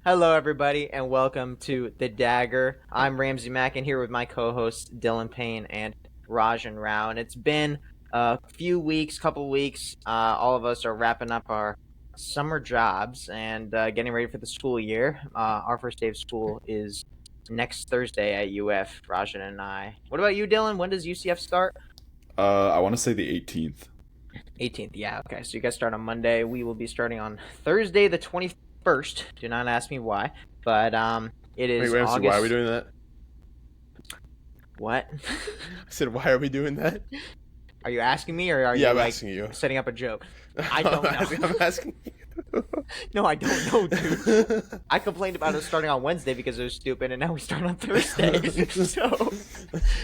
Hello, everybody, and welcome to The Dagger. I'm Ramsey Mack, and here with my co-hosts Dylan Payne and Rajan Rao. And it's been a few weeks, couple weeks. All of us are wrapping up our summer jobs and getting ready for the school year. Our first day of school is next Thursday at UF, Rajan and I. What about you, Dylan? When does UCF start? I want to say the 18th. 18th, yeah, okay. So you guys start on Monday. We will be starting on Thursday, the 21st. Do not ask me why, but it Wait, is Ramsey, why are we August. doing that? What? I said, why are we doing that? Are you asking me, or are Yeah, you I'm like asking you. setting up a joke? I don't know. I'm asking you. No, I don't know, dude. I complained about us starting on Wednesday because it was stupid, and now we start on Thursday. So,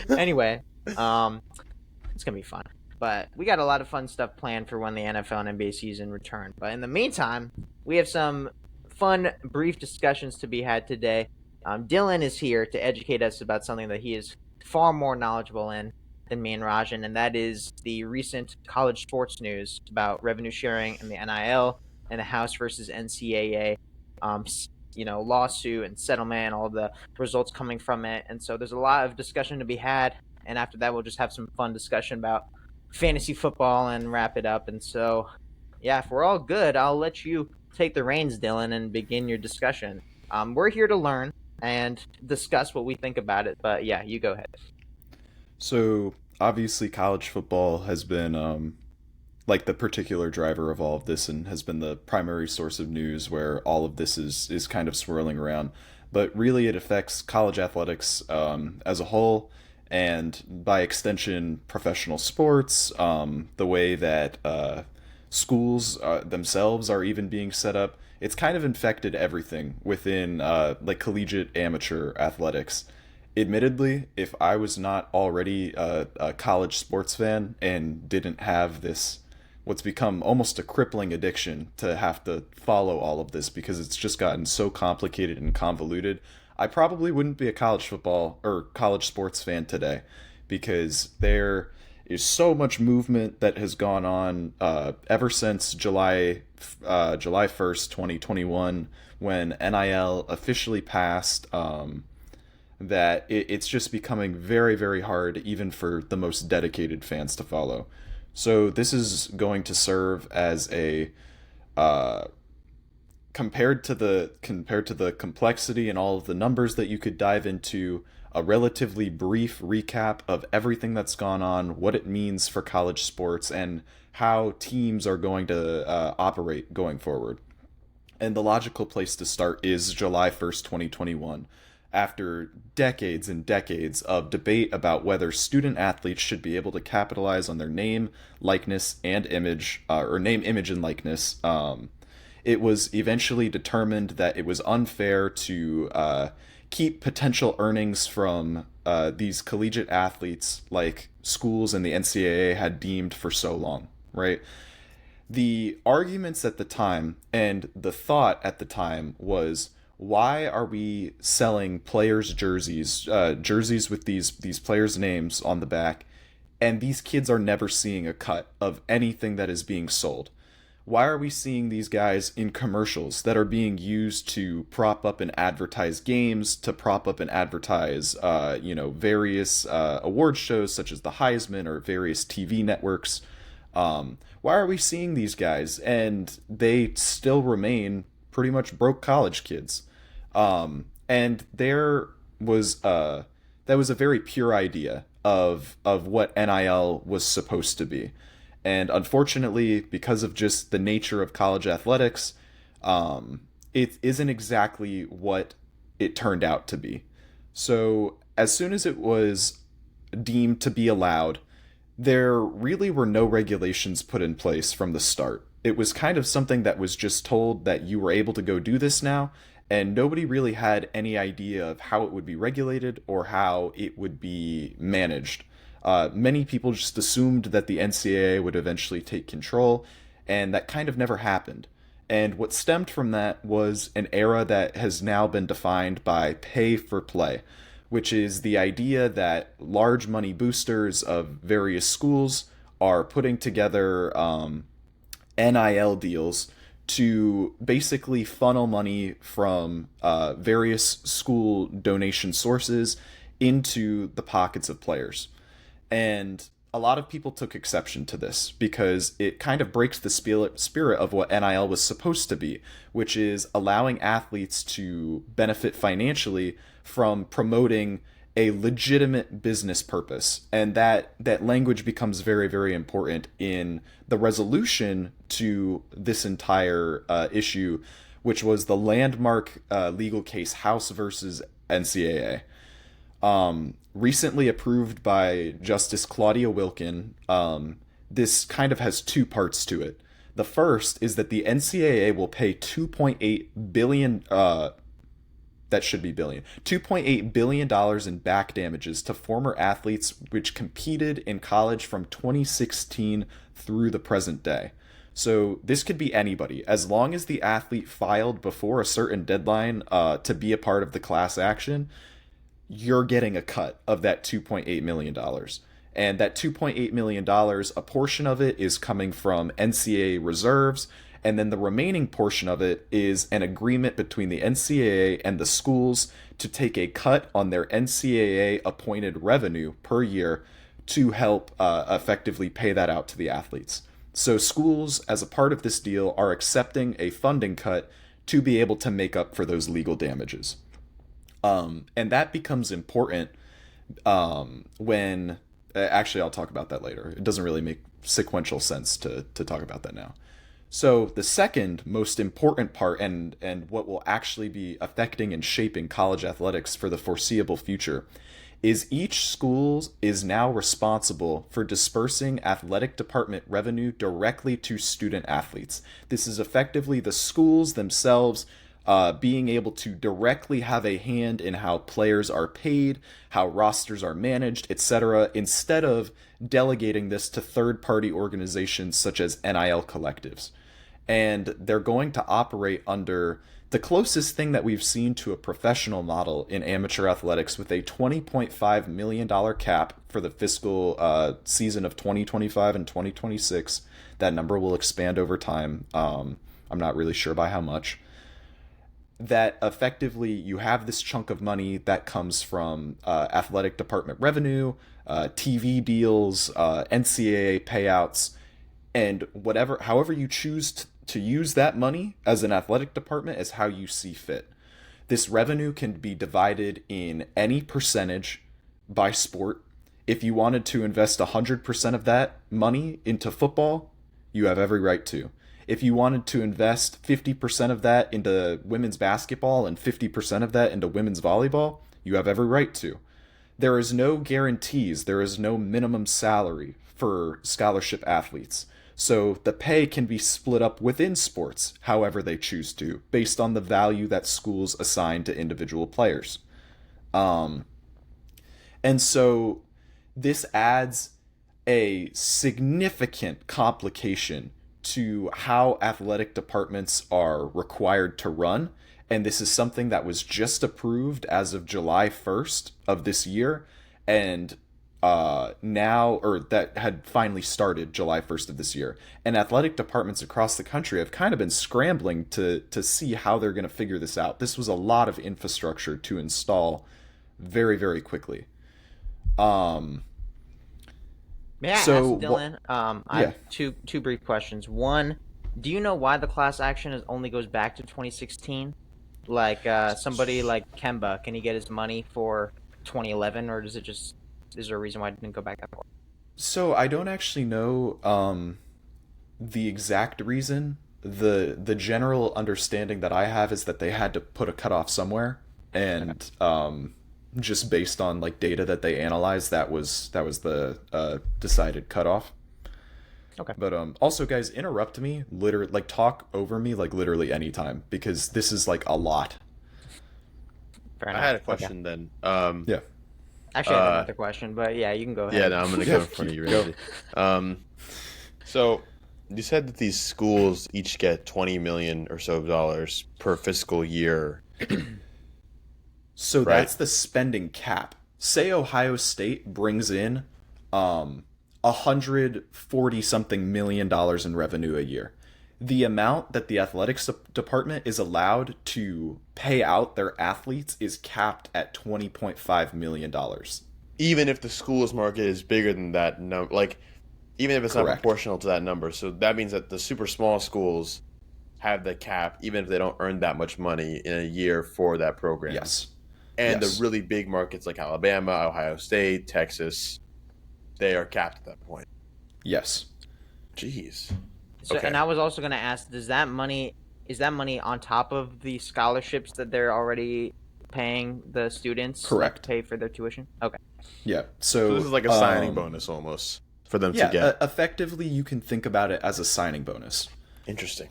anyway, it's gonna be fun. But we got a lot of fun stuff planned for when the NFL and NBA season return. But in the meantime, we have some fun, brief discussions to be had today. Dylan is here to educate us about something that he is far more knowledgeable in than me and Rajan, and that is the recent college sports news about revenue sharing and the NIL and the House versus NCAA, lawsuit and settlement, and all the results coming from it. And so there's a lot of discussion to be had. And after that, we'll just have some fun discussion about fantasy football and wrap it up. And so, yeah, if we're all good, I'll let you take the reins, Dylan, and begin your discussion. We're here to learn and discuss what we think about it. But yeah, you go ahead. So obviously, college football has been like the particular driver of all of this, and has been the primary source of news where all of this is kind of swirling around. But really, it affects college athletics as a whole, and by extension, professional sports. The way that schools themselves are even being set up. It's kind of infected everything within like collegiate amateur athletics. Admittedly, if I was not already a college sports fan and didn't have this, what's become almost a crippling addiction to have to follow all of this because it's just gotten so complicated and convoluted, I probably wouldn't be a college football or college sports fan today, because there is so much movement that has gone on ever since July 1st, 2021, when NIL officially passed. That it's just becoming very, very hard, even for the most dedicated fans, to follow. So this is going to serve as a uh, compared to the complexity and all of the numbers that you could dive into, a relatively brief recap of everything that's gone on, what it means for college sports, and how teams are going to operate going forward. And the logical place to start is July 1st, 2021. After decades and decades of debate about whether student athletes should be able to capitalize on their name, likeness, and image, or name, image, and likeness, it was eventually determined that it was unfair to keep potential earnings from these collegiate athletes like schools and the NCAA had deemed for so long, right? The arguments at the time and the thought at the time was, why are we selling players' jerseys, jerseys with these players' names on the back, and these kids are never seeing a cut of anything that is being sold? Why are we seeing these guys in commercials that are being used to prop up and advertise games, to prop up and advertise, various award shows such as the Heisman or various TV networks? Why are we seeing these guys and they still remain pretty much broke college kids? And there was that was a very pure idea of what NIL was supposed to be. And unfortunately, because of just the nature of college athletics, it isn't exactly what it turned out to be. So as soon as it was deemed to be allowed, there really were no regulations put in place from the start. It was kind of something that was just told that you were able to go do this now, and nobody really had any idea of how it would be regulated or how it would be managed. Many people just assumed that the NCAA would eventually take control, and that kind of never happened. And what stemmed from that was an era that has now been defined by pay for play, which is the idea that large money boosters of various schools are putting together NIL deals to basically funnel money from various school donation sources into the pockets of players. And a lot of people took exception to this because it kind of breaks the spirit of what NIL was supposed to be, which is allowing athletes to benefit financially from promoting a legitimate business purpose. And that language becomes very, very important in the resolution to this entire issue, which was the landmark legal case House versus NCAA. Recently approved by Justice Claudia Wilkin, this kind of has two parts to it. The first is that the NCAA will pay $2.8 billion, that should be billion, $2.8 billion in back damages to former athletes which competed in college from 2016 through the present day. So this could be anybody, as long as the athlete filed before a certain deadline to be a part of the class action. You're getting a cut of that $2.8 million. And that $2.8 million, a portion of it is coming from NCAA reserves, and then the remaining portion of it is an agreement between the NCAA and the schools to take a cut on their NCAA-appointed revenue per year to help effectively pay that out to the athletes. So schools, as a part of this deal, are accepting a funding cut to be able to make up for those legal damages. And that becomes important when... Actually, I'll talk about that later. It doesn't really make sequential sense to talk about that now. So the second most important part, and what will actually be affecting and shaping college athletics for the foreseeable future, is each school is now responsible for dispersing athletic department revenue directly to student athletes. This is effectively the schools themselves being able to directly have a hand in how players are paid, how rosters are managed, etc., instead of delegating this to third-party organizations such as NIL collectives. And they're going to operate under the closest thing that we've seen to a professional model in amateur athletics, with a $20.5 million cap for the fiscal season of 2025 and 2026. That number will expand over time. I'm not really sure by how much. That effectively you have this chunk of money that comes from athletic department revenue, TV deals, NCAA payouts, and however you choose to use that money as an athletic department is how you see fit. This revenue can be divided in any percentage by sport. If you wanted to invest 100% of that money into football, you have every right to. If you wanted to invest 50% of that into women's basketball and 50% of that into women's volleyball, you have every right to. There is no guarantees. There is no minimum salary for scholarship athletes. So the pay can be split up within sports however they choose to, based on the value that schools assign to individual players. And so this adds a significant complication to how athletic departments are required to run. And this is something that was just approved as of July 1st of this year. And that had finally started July 1st of this year. And athletic departments across the country have kind of been scrambling to see how they're going to figure this out. This was a lot of infrastructure to install very, very quickly. May I ask Dylan? I have two brief questions. One, do you know why the class action only goes back to 2016? Like somebody like Kemba, can he get his money for 2011, or is there a reason why it didn't go back that far? So I don't actually know the exact reason. The general understanding that I have is that they had to put a cutoff somewhere, and just based on like data that they analyzed, that was the decided cutoff. Okay. But also, guys, interrupt me, literally, like talk over me, like literally anytime, because this is like a lot. I had a question then. Yeah. Actually, I have another question, but yeah, you can go ahead. Yeah, no, I'm gonna go in front of you, Ramsey. So you said that these schools each get $20 million or so dollars per fiscal year. So right? That's the spending cap. Say Ohio State brings in $140 something million in revenue a year. the amount that the athletics department is allowed to pay out their athletes is capped at $20.5 million. Even if the school's market is bigger than that number, like even if it's not Correct. proportional to that number. So that means that the super small schools have the cap, even if they don't earn that much money in a year for that program. Yes. And Yes. the really big markets like Alabama, Ohio State, Texas, they are capped at that point. Yes. Jeez. So, Okay. and I was also going to ask, is that money on top of the scholarships that they're already paying the students? Correct. To pay for their tuition? Okay. Yeah. So this is like a signing bonus almost for them to get. Effectively, you can think about it as a signing bonus. Interesting.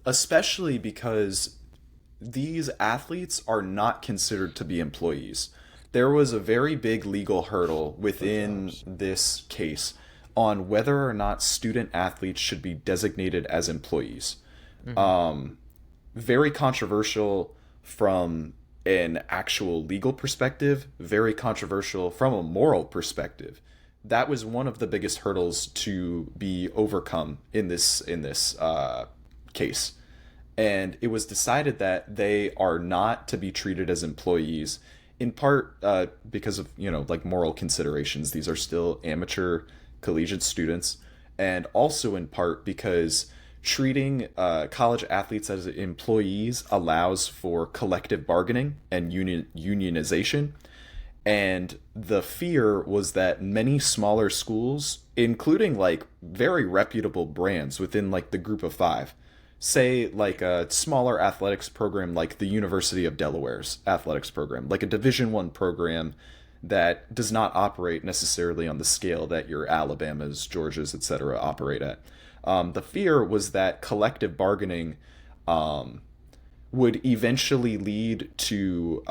Especially because these athletes are not considered to be employees. There was a very big legal hurdle within this case on whether or not student athletes should be designated as employees. Very controversial from an actual legal perspective, very controversial from a moral perspective. That was one of the biggest hurdles to be overcome in this case. And it was decided that they are not to be treated as employees, in part because of, like moral considerations. These are still amateur collegiate students, and also in part because treating college athletes as employees allows for collective bargaining and unionization. And the fear was that many smaller schools, including like very reputable brands within like the group of five, say like a smaller athletics program like the University of Delaware's athletics program, like a Division I program that does not operate necessarily on the scale that your Alabamas, Georgias, etc. operate at. The fear was that collective bargaining would eventually lead to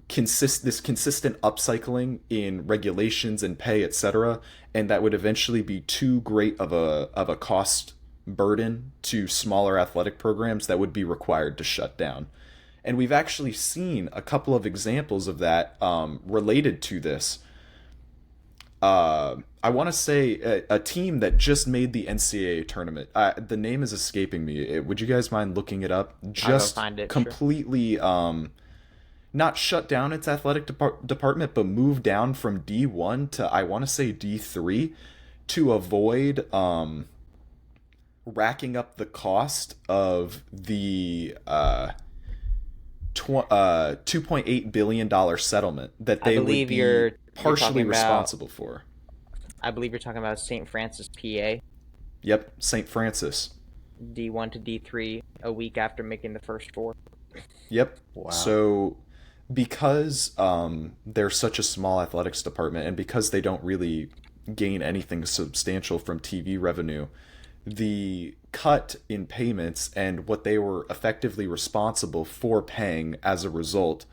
this consistent upcycling in regulations and pay, etc., and that would eventually be too great of a cost burden to smaller athletic programs that would be required to shut down. And we've actually seen a couple of examples of that related to this. I want to say a team that just made the NCAA tournament. The name is escaping me. Would you guys mind looking it up? Just find it, completely not shut down its athletic department, but moved down from D1 to, I want to say, D3 to avoid racking up the cost of the $2.8 billion settlement that they would be partially responsible for. I believe you're talking about St. Francis, PA. Yep, St. Francis. D1 to D3 a week after making the first four. Yep. Wow. So because they're such a small athletics department, and because they don't really gain anything substantial from TV revenue, the cut in payments and what they were effectively responsible for paying as a result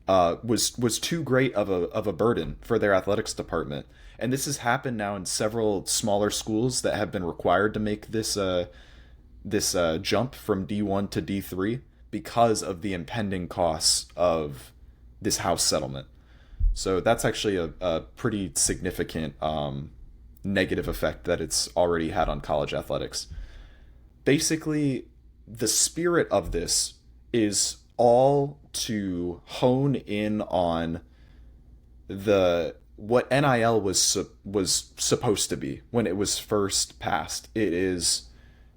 was too great of a burden for their athletics department. And this has happened now in several smaller schools that have been required to make this jump from D1 to D3 because of the impending costs of this house settlement. So that's actually a pretty significant negative effect that it's already had on college athletics. Basically, the spirit of this is all to hone in on what NIL was supposed to be when it was first passed. It is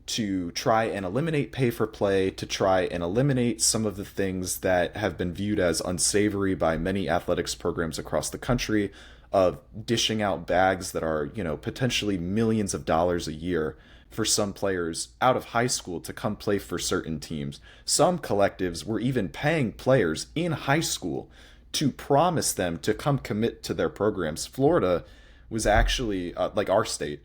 to try and eliminate pay for play, to try and eliminate some of the things that have been viewed as unsavory by many athletics programs across the country, of dishing out bags that are, potentially millions of dollars a year for some players out of high school to come play for certain teams. Some collectives were even paying players in high school to promise them to come commit to their programs. Florida was actually, like our state,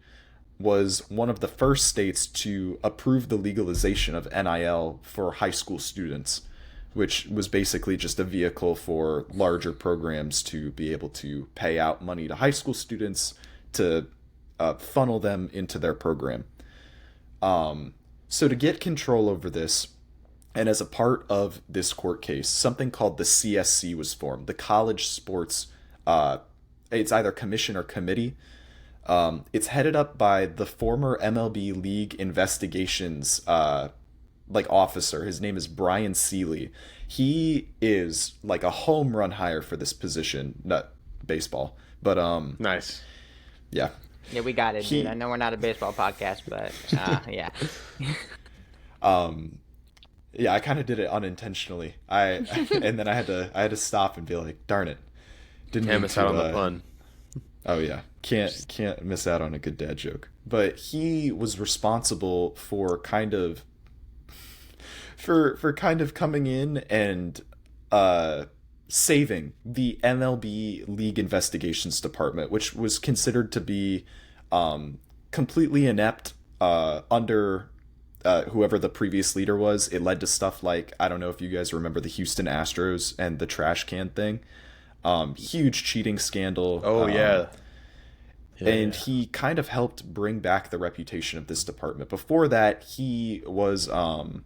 was one of the first states to approve the legalization of NIL for high school students, which was basically just a vehicle for larger programs to be able to pay out money to high school students to funnel them into their program. So to get control over this, and as a part of this court case, something called the CSC was formed, the College Sports, it's either commission or committee. It's headed up by the former MLB League investigations officer. His name is Brian Seeley. He is like a home run hire for this position, not baseball, but Nice. yeah. Yeah, we got it, dude. I know we're not a baseball podcast, but yeah. Yeah, I kind of did it unintentionally. And then I had to stop and be like, darn it, didn't Can't mean miss to, out on the pun. Oh yeah, can't miss out on a good dad joke. But he was responsible for kind of coming in and saving the MLB League Investigations Department, which was considered to be completely inept under whoever the previous leader was. It led to stuff like, I don't know if you guys remember the Houston Astros and the trash can thing. Huge cheating scandal. Oh, yeah. And he kind of helped bring back the reputation of this department. Before that, he was a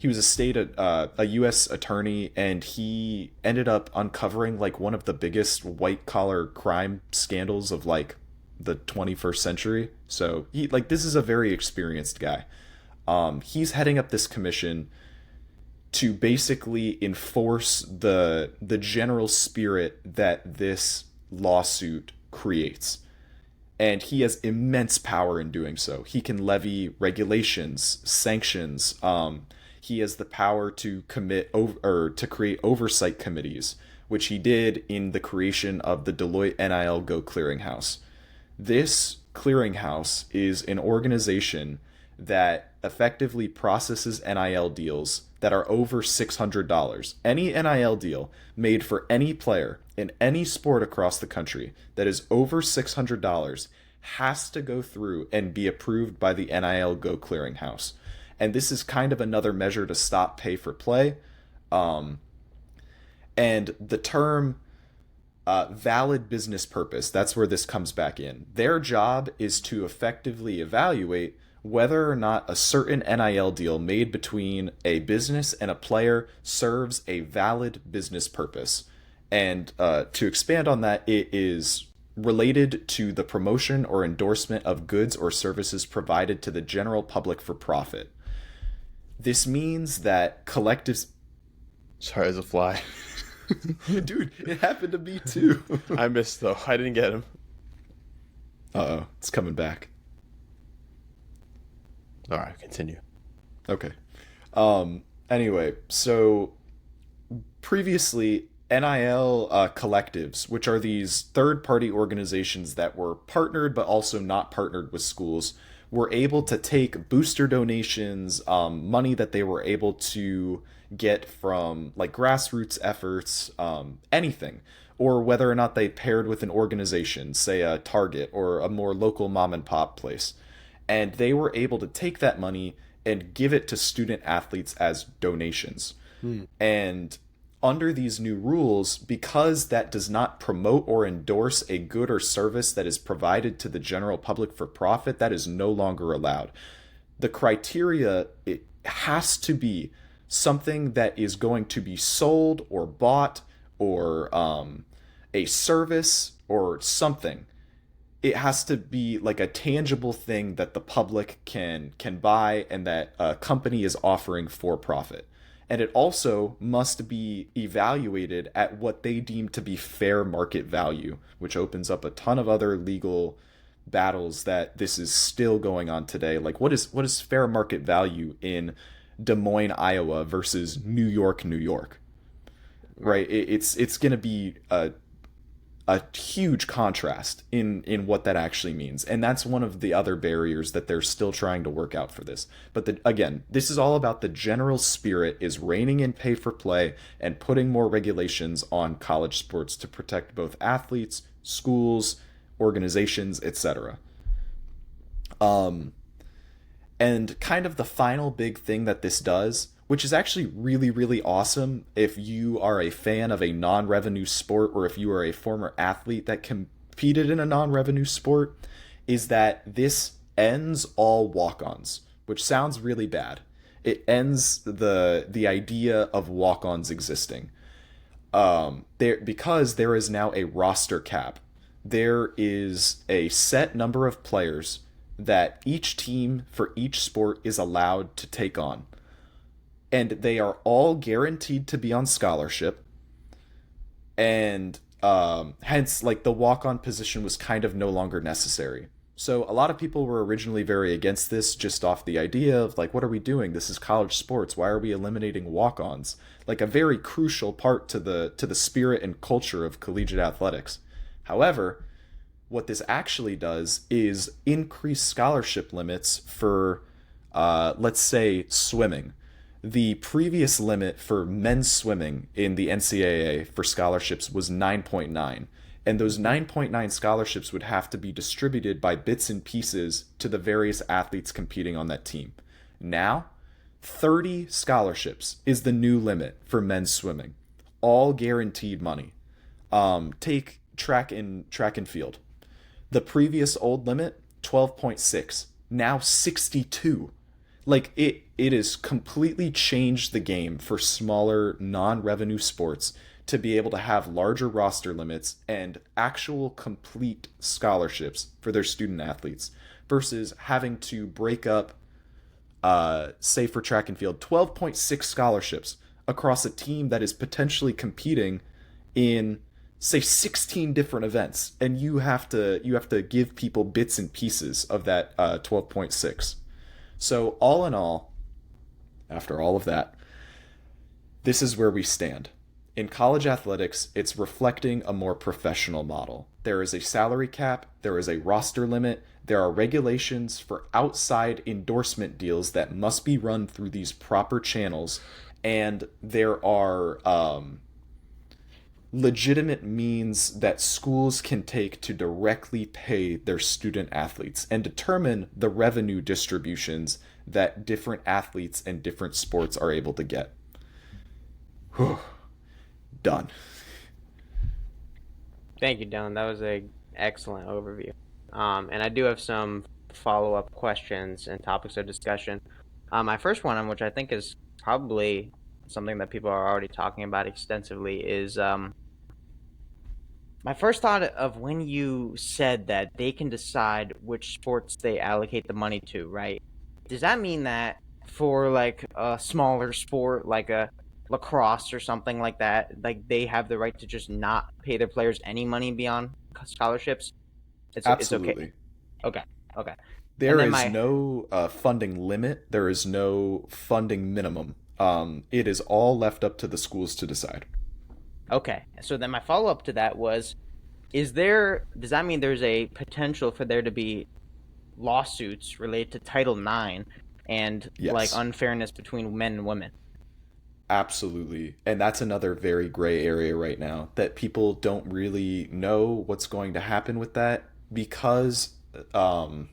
U.S. attorney, and he ended up uncovering like one of the biggest white collar crime scandals of like the 21st century. So this is a very experienced guy. He's heading up this commission to basically enforce the general spirit that this lawsuit creates. And he has immense power in doing so. He can levy regulations, sanctions. He has the power to to create oversight committees, which he did in the creation of the Deloitte NIL Go Clearinghouse. This clearinghouse is an organization that effectively processes NIL deals that are over $600. Any NIL deal made for any player in any sport across the country that is over $600 has to go through and be approved by the NIL Go Clearinghouse. And this is kind of another measure to stop pay for play. And the term valid business purpose, that's where this comes back in. Their job is to effectively evaluate whether or not a certain NIL deal made between a business and a player serves a valid business purpose. And to expand on that, it is related to the promotion or endorsement of goods or services provided to the general public for profit. This means that collectives... Sorry, as a fly. Dude, it happened to me too. I missed, though. I didn't get him. Uh-oh, it's coming back. All right, continue. Okay. Anyway, so previously, NIL collectives, which are these third-party organizations that were partnered but also not partnered with schools, were able to take booster donations, money that they were able to get from like grassroots efforts, anything, or whether or not they paired with an organization, say a Target or a more local mom and pop place. And they were able to take that money and give it to student athletes as donations. And under these new rules, because that does not promote or endorse a good or service that is provided to the general public for profit, that is no longer allowed. The criteria, it has to be something that is going to be sold or bought, or a service or something. It has to be like a tangible thing that the public can buy and that a company is offering for profit. And it also must be evaluated at what they deem to be fair market value, which opens up a ton of other legal battles that this is still going on today. Like, what is fair market value in Des Moines, Iowa versus New York, New York? Right? It's going to be a huge contrast in what that actually means. And that's one of the other barriers that they're still trying to work out for this. But again, this is all about the general spirit is reining in pay for play and putting more regulations on college sports to protect both athletes, schools, organizations, etc. And kind of the final big thing that this does, which is actually really, really awesome if you are a fan of a non-revenue sport or if you are a former athlete that competed in a non-revenue sport, is that this ends all walk-ons, which sounds really bad. It ends the idea of walk-ons existing. Because there is now a roster cap. there is a set number of players that each team for each sport is allowed to take on. And they are all guaranteed to be on scholarship. And hence, like, the walk-on position was kind of no longer necessary. So a lot of people were originally very against this, just off the idea of, like, what are we doing? This is college sports. Why are we eliminating walk-ons? Like, a very crucial part to the spirit and culture of collegiate athletics. However, what this actually does is increase scholarship limits for, let's say, swimming. The previous limit for men's swimming in the NCAA for scholarships was 9.9. And those 9.9 scholarships would have to be distributed by bits and pieces to the various athletes competing on that team. Now, 30 scholarships is the new limit for men's swimming. All guaranteed money. Take track and field. The previous old limit, 12.6. Now 62. Like, it has completely changed the game for smaller non-revenue sports to be able to have larger roster limits and actual complete scholarships for their student athletes versus having to break up, say for track and field, 12.6 scholarships across a team that is potentially competing in, say, 16 different events, and you have to give people bits and pieces of that 12.6. So all in all, after all of that, this is where we stand. In college athletics, it's reflecting a more professional model. There is a salary cap, there is a roster limit, there are regulations for outside endorsement deals that must be run through these proper channels, and there are legitimate means that schools can take to directly pay their student athletes and determine the revenue distributions that different athletes and different sports are able to get. Whew. Done. Thank you, Dylan. That was an excellent overview. And I do have some follow-up questions and topics of discussion. My first one, which I think is probably something that people are already talking about extensively, is my first thought of when you said that they can decide which sports they allocate the money to, right? Does that mean that for, like, a smaller sport, like a lacrosse or something like that, like, they have the right to just not pay their players any money beyond scholarships? Absolutely. It's okay. Okay. There is no funding limit. There is no funding minimum. It is all left up to the schools to decide. Okay. So then my follow-up to that was, does that mean there's a potential for there to be lawsuits related to Title IX and Yes. like unfairness between men and women? Absolutely. And that's another very gray area right now that people don't really know what's going to happen with that because the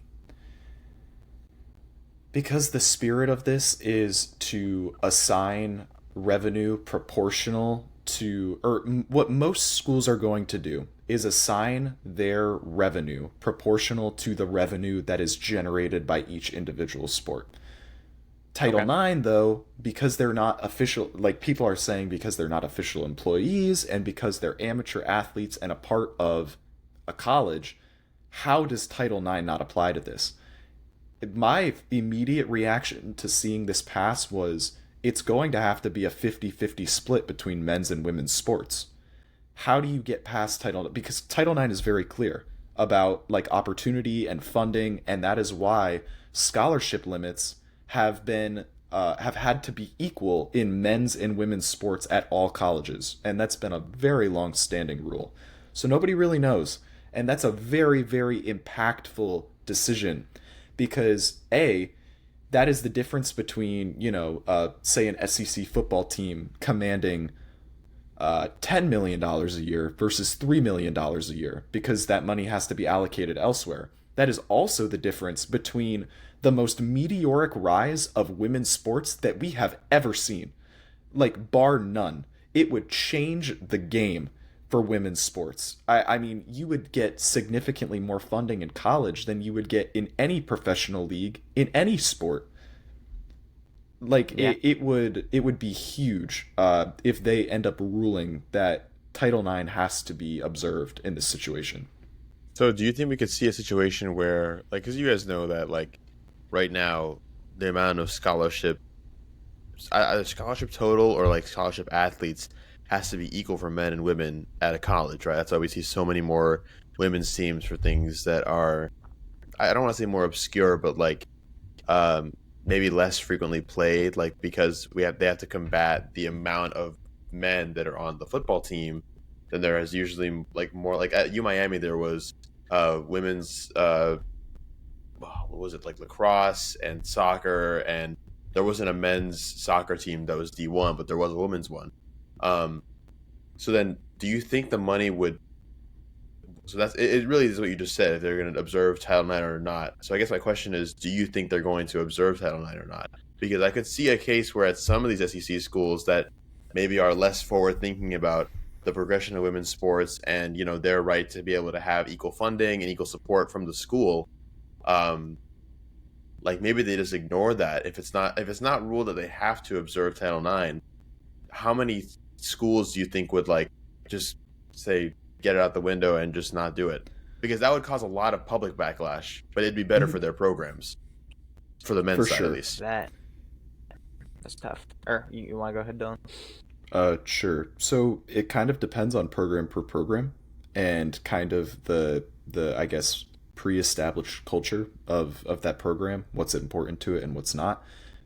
spirit of this is to assign revenue proportional to, or what most schools are going to do is assign their revenue proportional to the revenue that is generated by each individual sport. Title IX, though, because they're not official, like people are saying, because they're not official employees and because they're amateur athletes and a part of a college, how does Title IX not apply to this? My immediate reaction to seeing this pass was it's going to have to be a 50-50 split between men's and women's sports. How do you get past Title IX? Because Title IX is very clear about like opportunity and funding, and that is why scholarship limits have had to be equal in men's and women's sports at all colleges, and that's been a very long-standing rule. So nobody really knows, and that's a very, very impactful decision because that is the difference between, say an SEC football team commanding $10 million a year versus $3 million a year because that money has to be allocated elsewhere. That is also the difference between the most meteoric rise of women's sports that we have ever seen. Like, bar none. It would change the game for women's sports. I mean, you would get significantly more funding in college than you would get in any professional league in any sport. Like, yeah. it would be huge if they end up ruling that Title IX has to be observed in this situation. So do you think we could see a situation where, like, because you guys know that, like, right now, the amount of either scholarship total or like scholarship athletes has to be equal for men and women at a college, right? That's why we see so many more women's teams for things that are, I don't want to say more obscure, but like um, maybe less frequently played, like because they have to combat the amount of men that are on the football team than there is usually like more like at U Miami there was women's what was it like lacrosse and soccer, and there wasn't a men's soccer team that was D1, but there was a women's one. Um, so then, do you think the money would? So that's it. Really is what you just said. If they're going to observe Title IX or not. So I guess my question is, do you think they're going to observe Title IX or not? Because I could see a case where at some of these SEC schools that maybe are less forward thinking about the progression of women's sports and their right to be able to have equal funding and equal support from the school. Um, like maybe they just ignore that if it's not ruled that they have to observe Title IX. How many schools do you think would like just say get it out the window and just not do it? Because that would cause a lot of public backlash, but it'd be better for their programs, for the men's For side sure. at least. That's tough. Or you want to go ahead, Dylan? Sure. So it kind of depends on program per program and kind of the I guess pre-established culture of that program, what's important to it and what's not.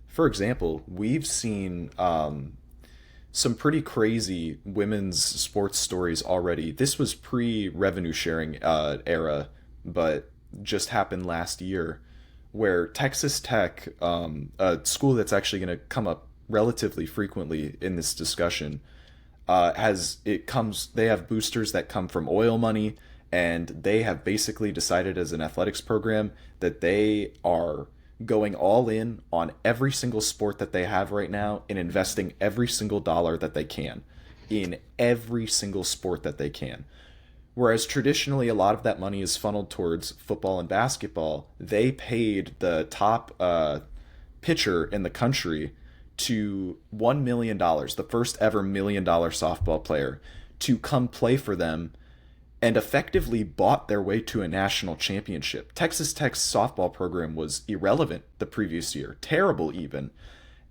For example, we've seen some pretty crazy women's sports stories already. This was pre-revenue sharing era, but just happened last year, where Texas Tech, a school that's actually going to come up relatively frequently in this discussion, they have boosters that come from oil money, and they have basically decided as an athletics program that they are going all in on every single sport that they have right now and investing every single dollar that they can in every single sport that they can. Whereas traditionally a lot of that money is funneled towards football and basketball, they paid the top pitcher in the country to $1 million, the first ever $1 million softball player, to come play for them and effectively bought their way to a national championship. Texas Tech's softball program was irrelevant the previous year, terrible even.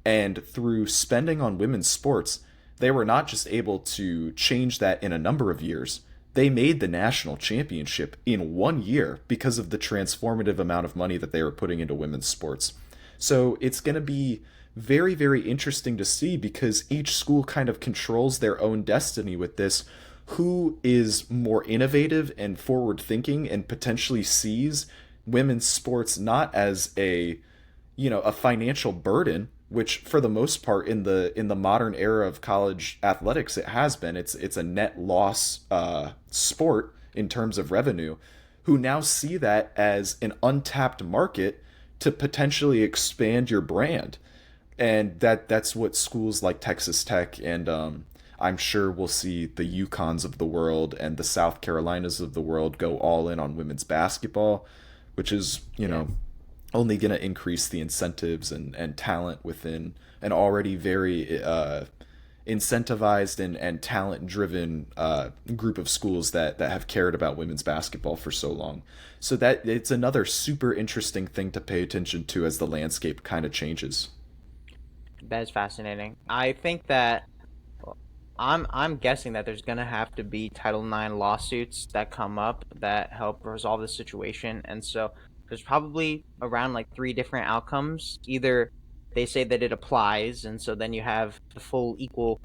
And through spending on women's sports, they were not just able to change that in a number of years, they made the national championship in 1 year because of the transformative amount of money that they were putting into women's sports. So it's going to be very, very interesting to see because each school kind of controls their own destiny with this. Who is more innovative and forward thinking and potentially sees women's sports not as a financial burden, which for the most part in the modern era of college athletics it has been. It's a net loss sport in terms of revenue, who now see that as an untapped market to potentially expand your brand. And that's what schools like Texas Tech and I'm sure we'll see the UConns of the world and the South Carolinas of the world go all in on women's basketball, which is, only going to increase the incentives and talent within an already very incentivized and talent-driven group of schools that have cared about women's basketball for so long. So that it's another super interesting thing to pay attention to as the landscape kind of changes. That is fascinating. I think that I'm guessing that there's gonna have to be Title IX lawsuits that come up that help resolve the situation, and so there's probably around like 3 different outcomes. Either they say that it applies, and so then you have the full equal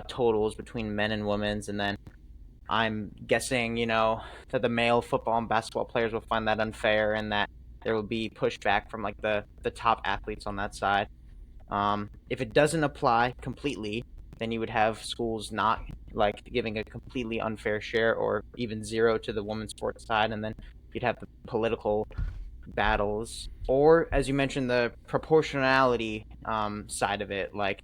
totals between men and women's, and then I'm guessing that the male football and basketball players will find that unfair, and that there will be pushback from like the top athletes on that side. If it doesn't apply completely, then you would have schools not like giving a completely unfair share or even zero to the women's sports side, and then you'd have the political battles, or as you mentioned, the proportionality side of it, like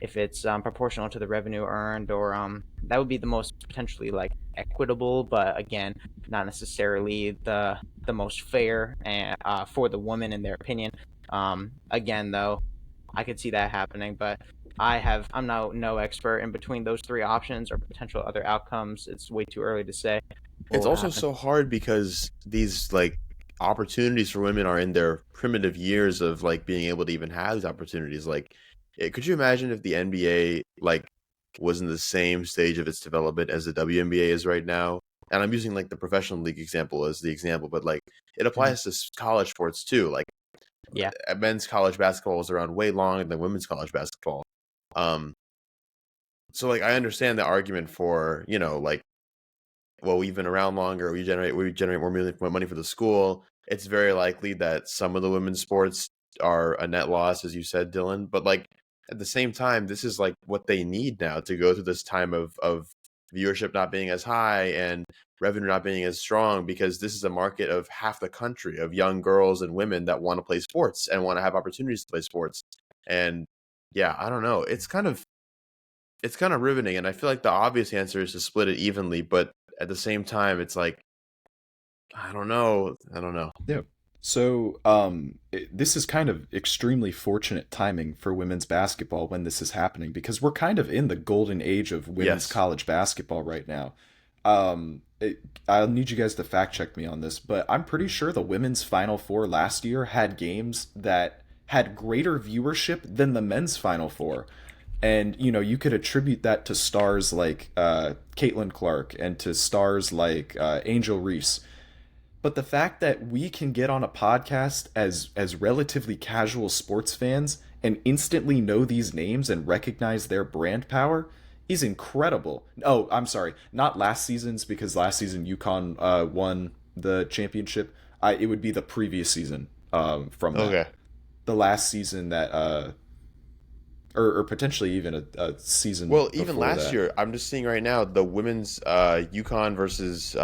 if it's proportional to the revenue earned, or that would be the most potentially like equitable, but again, not necessarily the most fair and for the woman in their opinion. Again, though, I could see that happening, but I'm no expert in between those three options or potential other outcomes. It's way too early to say what It's will also happen. so hard because these like opportunities for women are in their primitive years of like being able to even have these opportunities. Like, could you imagine if the NBA like was in the same stage of its development as the WNBA is right now? And I'm using like the professional league example as the example, but like it Mhm. applies to college sports too. Like Yeah. men's college basketball was around way longer than women's college basketball. Um, so like I understand the argument for, like, well, we've been around longer, we generate more money for the school. It's very likely that some of the women's sports are a net loss, as you said, Dylan. But like at the same time, this is like what they need now to go through this time of viewership not being as high and revenue not being as strong, because this is a market of half the country of young girls and women that want to play sports and want to have opportunities to play sports. And yeah, I don't know. It's kind of riveting, and I feel like the obvious answer is to split it evenly, but at the same time, it's like I don't know. I don't know. Yeah. So, this is kind of extremely fortunate timing for women's basketball when this is happening because we're kind of in the golden age of women's Yes. college basketball right now. I'll need you guys to fact check me on this, but I'm pretty sure the women's Final Four last year had games that had greater viewership than the men's Final Four. And, you could attribute that to stars like Caitlin Clark and to stars like Angel Reese, but the fact that we can get on a podcast as relatively casual sports fans and instantly know these names and recognize their brand power is incredible. Oh, I'm sorry, not last season's, because last season UConn won the championship. It would be the previous season from that. Okay. The last season that or potentially even a season Well, even before last that. year, I'm just seeing right now the women's UConn versus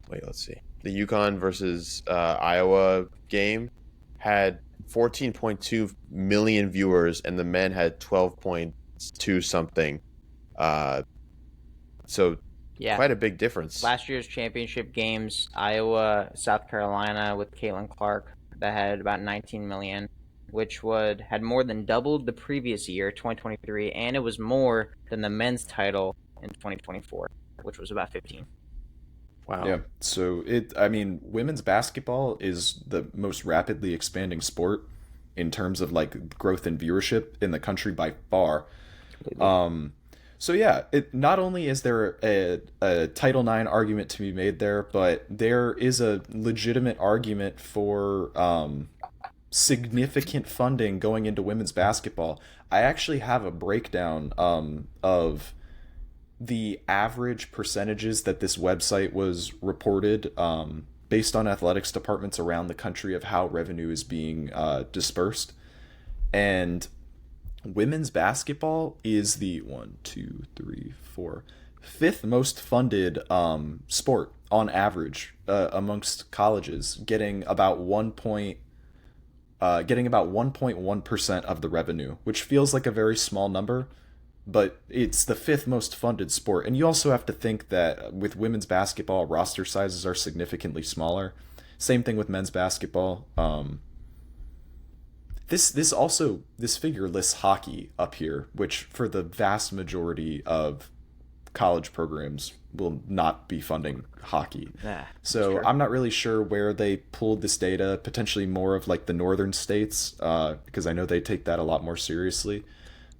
wait, let's see. The UConn versus Iowa game had 14.2 million viewers, and the men had 12.2 something. Uh, so Yeah. quite a big difference. Last year's championship games, Iowa, South Carolina with Caitlin Clark, that had about 19 million, which had more than doubled the previous year, 2023, and it was more than the men's title in 2024, which was about 15. Wow. Yeah. So women's basketball is the most rapidly expanding sport in terms of like growth and viewership in the country by far. Completely. So yeah, it not only is there a Title IX argument to be made there, but there is a legitimate argument for significant funding going into women's basketball. I actually have a breakdown of the average percentages that this website was reported based on athletics departments around the country of how revenue is being dispersed. And women's basketball is the one, two, three, four, fifth most funded sport on average amongst colleges, getting about 1.1% of the revenue, which feels like a very small number, but it's the fifth most funded sport. And you also have to think that with women's basketball, roster sizes are significantly smaller. Same thing with men's basketball. This figure lists hockey up here, which for the vast majority of college programs will not be funding hockey. Yeah, So sure. I'm not really sure where they pulled this data. Potentially more of like the northern states, because I know they take that a lot more seriously.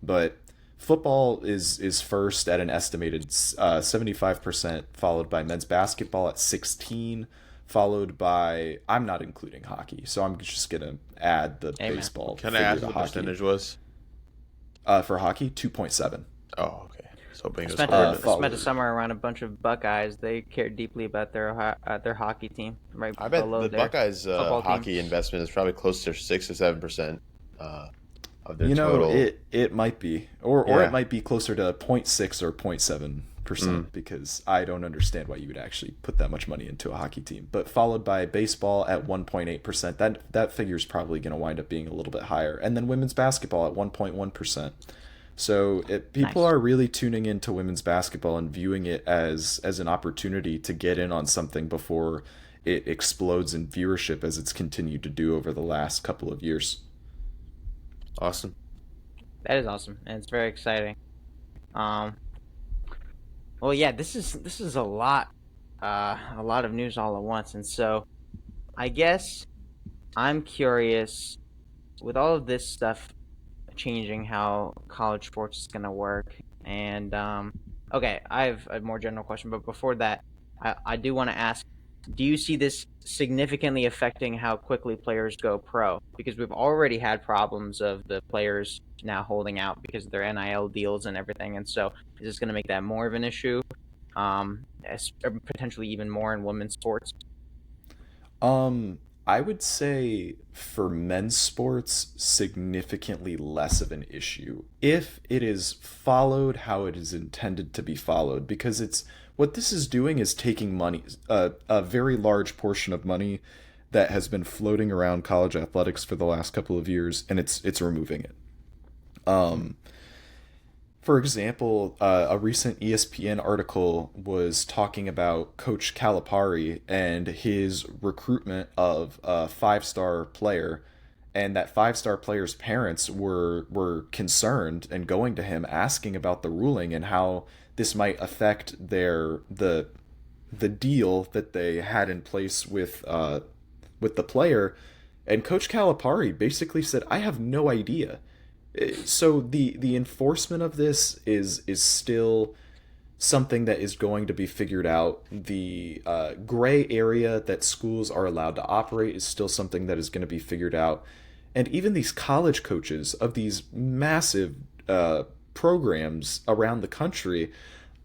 But football is first at an estimated 75%, followed by men's basketball at 16, followed by, I'm not including hockey, so I'm just gonna add the Amen. baseball Can I figure ask to what the hockey. percentage was? For hockey, 2.7. Oh, okay. So hoping it was Spent, hard. spent a summer around a bunch of Buckeyes. They cared deeply about their hockey team, right I bet below the their Buckeyes football team. hockey investment is probably close to 6 to 7% of their You know, total. it might be, or Yeah. it might be closer to 0.6 or 0.7%, because I don't understand why you would actually put that much money into a hockey team. But followed by baseball at 1.8%. That figure is probably going to wind up being a little bit higher, and then women's basketball at 1.1%. So people Nice. are really tuning into women's basketball and viewing it as an opportunity to get in on something before it explodes in viewership as it's continued to do over the last couple of years. Awesome. That is awesome, and it's very exciting. Um, well, yeah, this is a lot of news all at once, and so I guess I'm curious with all of this stuff changing how college sports is going to work. And okay, I have a more general question, but before that, I do want to ask, do you see this significantly affecting how quickly players go pro? Because we've already had problems of the players now holding out because of their NIL deals and everything. And so is this going to make that more of an issue? Or potentially even more in women's sports? I would say for men's sports, significantly less of an issue if it is followed how it is intended to be followed. Because it's what this is doing is taking money, a very large portion of money that has been floating around college athletics for the last couple of years, and it's removing it. Um, for example, a recent ESPN article was talking about Coach Calipari and his recruitment of a five-star player, and that five-star player's parents were concerned and going to him asking about the ruling and how this might affect the deal that they had in place with the player. And Coach Calipari basically said, "I have no idea." So the enforcement of this is still something that is going to be figured out. The gray area that schools are allowed to operate is still something that is going to be figured out. And even these college coaches of these massive programs around the country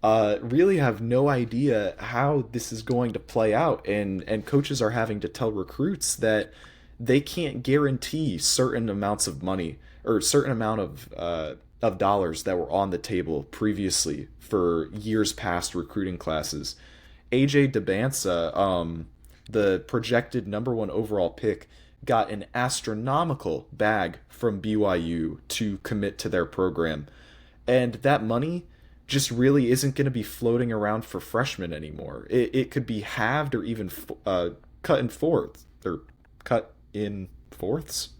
really have no idea how this is going to play out. And coaches are having to tell recruits that they can't guarantee certain amounts of money or certain amount of dollars that were on the table previously for years past recruiting classes. AJ DeBansa, the projected number one overall pick, got an astronomical bag from BYU to commit to their program. And that money just really isn't going to be floating around for freshmen anymore. It could be halved or even cut in fourths or cut in fourths.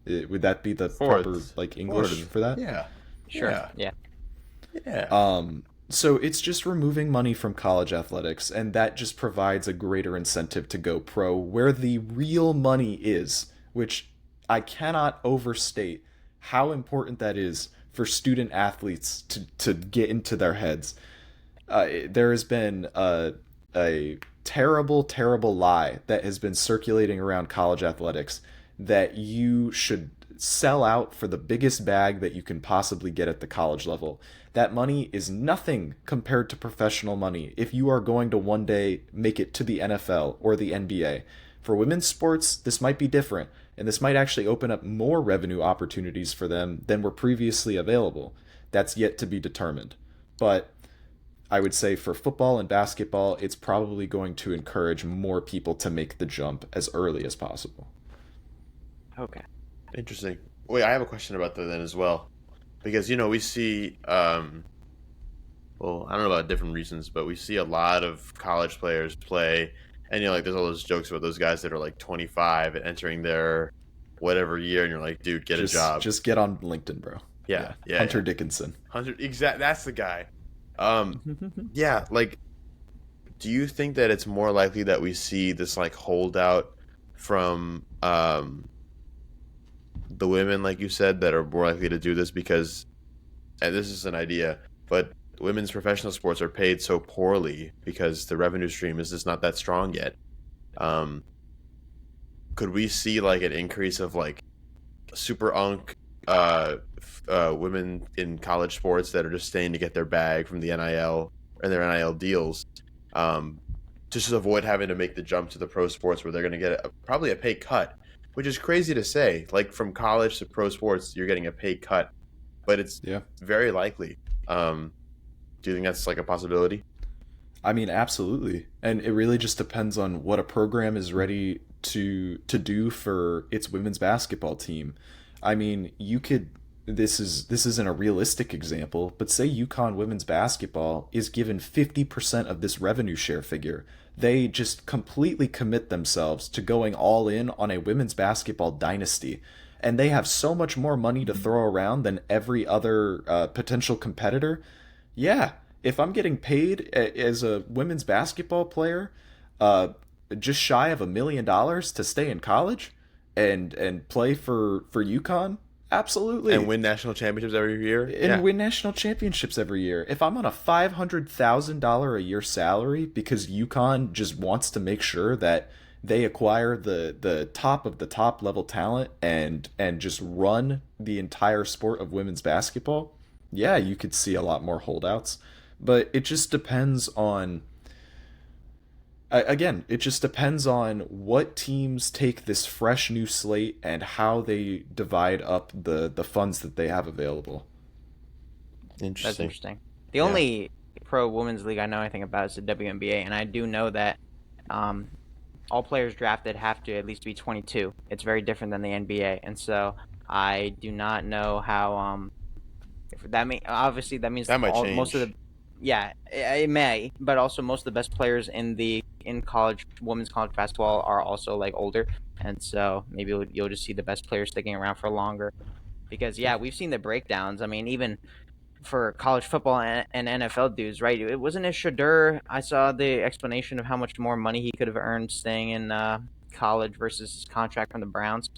Would that be the proper Fourths. like English Fourths. for that? Yeah. Sure. Yeah. Yeah. Yeah. So it's just removing money from college athletics, and that just provides a greater incentive to go pro where the real money is, which I cannot overstate how important that is for student athletes to get into their heads. There has been a terrible, terrible lie that has been circulating around college athletics that you should sell out for the biggest bag that you can possibly get at the college level. That money is nothing compared to professional money if you are going to one day make it to the NFL or the NBA. For women's sports, this might be different, and this might actually open up more revenue opportunities for them than were previously available. That's yet to be determined. But I would say for football and basketball, it's probably going to encourage more people to make the jump as early as possible. Okay. Interesting. Wait, I have a question about that then as well, because we see, well, I don't know about different reasons, but we see a lot of college players play, and like there's all those jokes about those guys that are like 25 and entering their whatever year, and you're like, dude, get a job. Just get on LinkedIn, bro. Yeah. Hunter Dickinson. That's the guy. Yeah, like, do you think that it's more likely that we see this like holdout from the women, like you said, that are more likely to do this because, and this is an idea, but women's professional sports are paid so poorly because the revenue stream is just not that strong yet. Could we see like an increase of like super unk women in college sports that are just staying to get their bag from the NIL and their NIL deals, just to avoid having to make the jump to the pro sports where they're going to get probably a pay cut, which is crazy to say. Like from college to pro sports, you're getting a pay cut, but it's very likely. Do you think that's like a possibility? I mean, absolutely. And it really just depends on what a program is ready to do for its women's basketball team. I mean, this isn't a realistic example, but say UConn women's basketball is given 50% of this revenue share figure. They just completely commit themselves to going all in on a women's basketball dynasty. and they have so much more money to throw around than every other potential competitor. Yeah, if I'm getting paid as a women's basketball player, just shy of $1 million to stay in college and play for UConn, absolutely. And win national championships every year. And win national championships every year. If I'm on a $500,000 a year salary because UConn just wants to make sure that they acquire the top of the top level talent and just run the entire sport of women's basketball, yeah, you could see a lot more holdouts. But it just depends on, again, it just depends on what teams take this fresh new slate and how they divide up the funds that they have available. Interesting. That's interesting. The only pro women's league I know anything about is the WNBA, and I do know that all players drafted have to at least be 22. It's very different than the NBA, and so I do not know how if that obviously that means that might change. Most of the it may, but also most of the best players in college women's college basketball are also like older, and so maybe you'll just see the best players sticking around for longer, because we've seen the breakdowns. I mean, even for college football and NFL dudes, right? It wasn't a Shadur. I saw the explanation of how much more money he could have earned staying in college versus his contract from the Browns,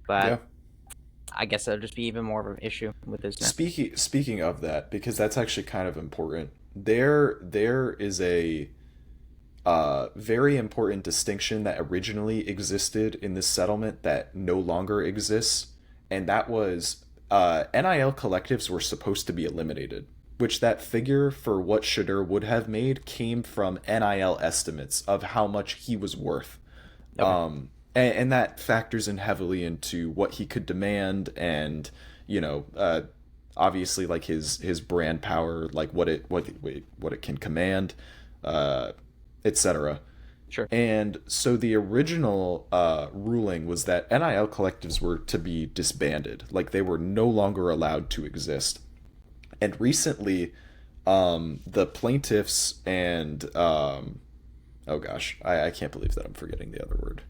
but I guess that'll just be even more of an issue with this now. Speaking of that, because that's actually kind of important. There is a very important distinction that originally existed in this settlement that no longer exists, and that was NIL collectives were supposed to be eliminated, which that figure for what Shadur would have made came from NIL estimates of how much he was worth. Okay. And that factors in heavily into what he could demand and, obviously like his brand power, like what it can command, etc. Sure. And so the original ruling was that NIL collectives were to be disbanded, like they were no longer allowed to exist. And recently, the plaintiffs and oh gosh, I can't believe that I'm forgetting the other word.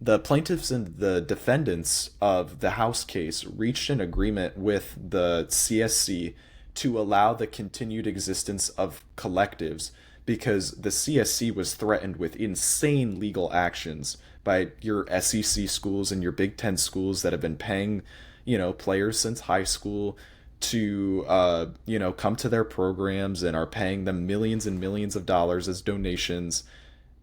The plaintiffs and the defendants of the House case reached an agreement with the CSC to allow the continued existence of collectives, because the CSC was threatened with insane legal actions by your SEC schools and your Big Ten schools that have been paying, players since high school to, come to their programs and are paying them millions and millions of dollars as donations.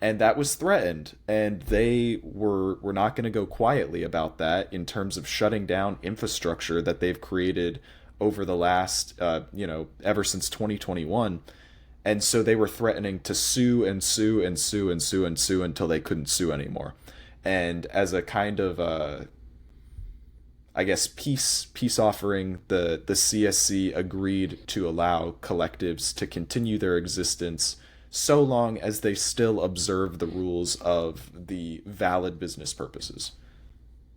And that was threatened, and they were not going to go quietly about that in terms of shutting down infrastructure that they've created over the last, ever since 2021. And so they were threatening to sue and sue and sue and sue and sue until they couldn't sue anymore. And as a kind of, peace offering, the CSC agreed to allow collectives to continue their existence so long as they still observe the rules of the valid business purposes.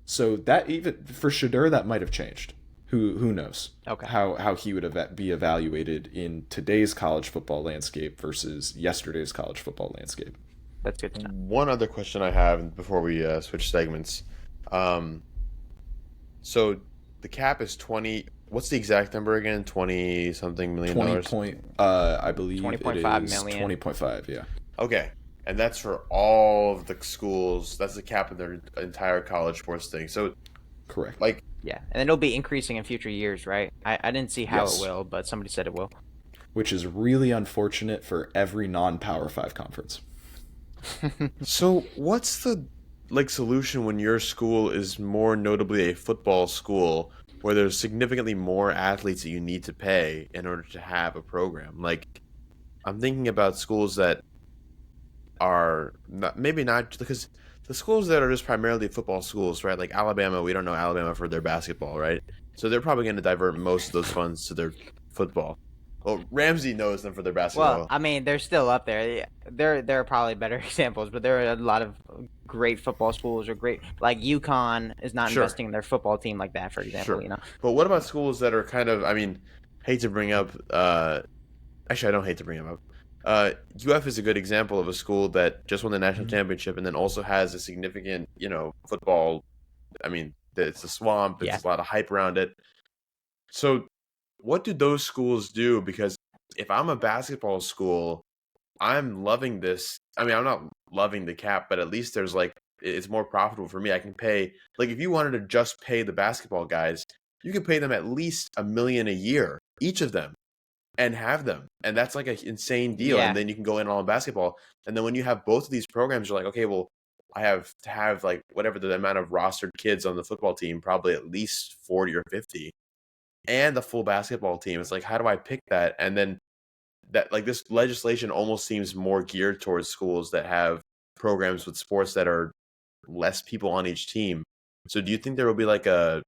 So that even for Shadur, that might have changed. Who knows? Okay. How he would be evaluated in today's college football landscape versus yesterday's college football landscape. That's good to know. One other question I have before we switch segments. So the cap is 20. What's the exact number again? 20 something million dollars. I believe 20.5 it is million. 20.5. Yeah. Okay, and that's for all of the schools. That's the cap of their entire college sports thing. So, correct. Like, yeah, and it'll be increasing in future years, right? I didn't see how Yes. it will, but somebody said it will. Which is really unfortunate for every non-Power 5 conference. so what's the solution when your school is more notably a football school where there's significantly more athletes that you need to pay in order to have a program? Like, I'm thinking about schools that are maybe not, because the schools that are just primarily football schools, right? Like Alabama, we don't know Alabama for their basketball, right? So they're probably going to divert most of those funds to their football. Well, Ramsey knows them for their basketball. Well, I mean, they're still up there. There are probably better examples, but there are a lot of great football schools or great, like UConn is not investing in their football team like that, for example. Sure. But what about schools that are kind of, hate to bring up, actually I don't hate to bring them up. UF is a good example of a school that just won the national championship and then also has a significant, football I mean, it's a swamp. Yeah. It's a lot of hype around it. So, what do those schools do? Because if I'm a basketball school, I'm loving this. I mean, I'm not loving the cap, but at least there's like it's more profitable for me. I can pay like if you wanted to just pay the basketball guys, you could pay them at least $1 million a year, each of them, and have them. And that's like an insane deal. Yeah. And then you can go in on basketball. And then when you have both of these programs, you're like, okay, well, I have to have like whatever the amount of rostered kids on the football team, probably at least 40 or 50, and the full basketball team. It's like, how do I pick that? And then that like this legislation almost seems more geared towards schools that have programs with sports that are less people on each team. So do you think there will be like a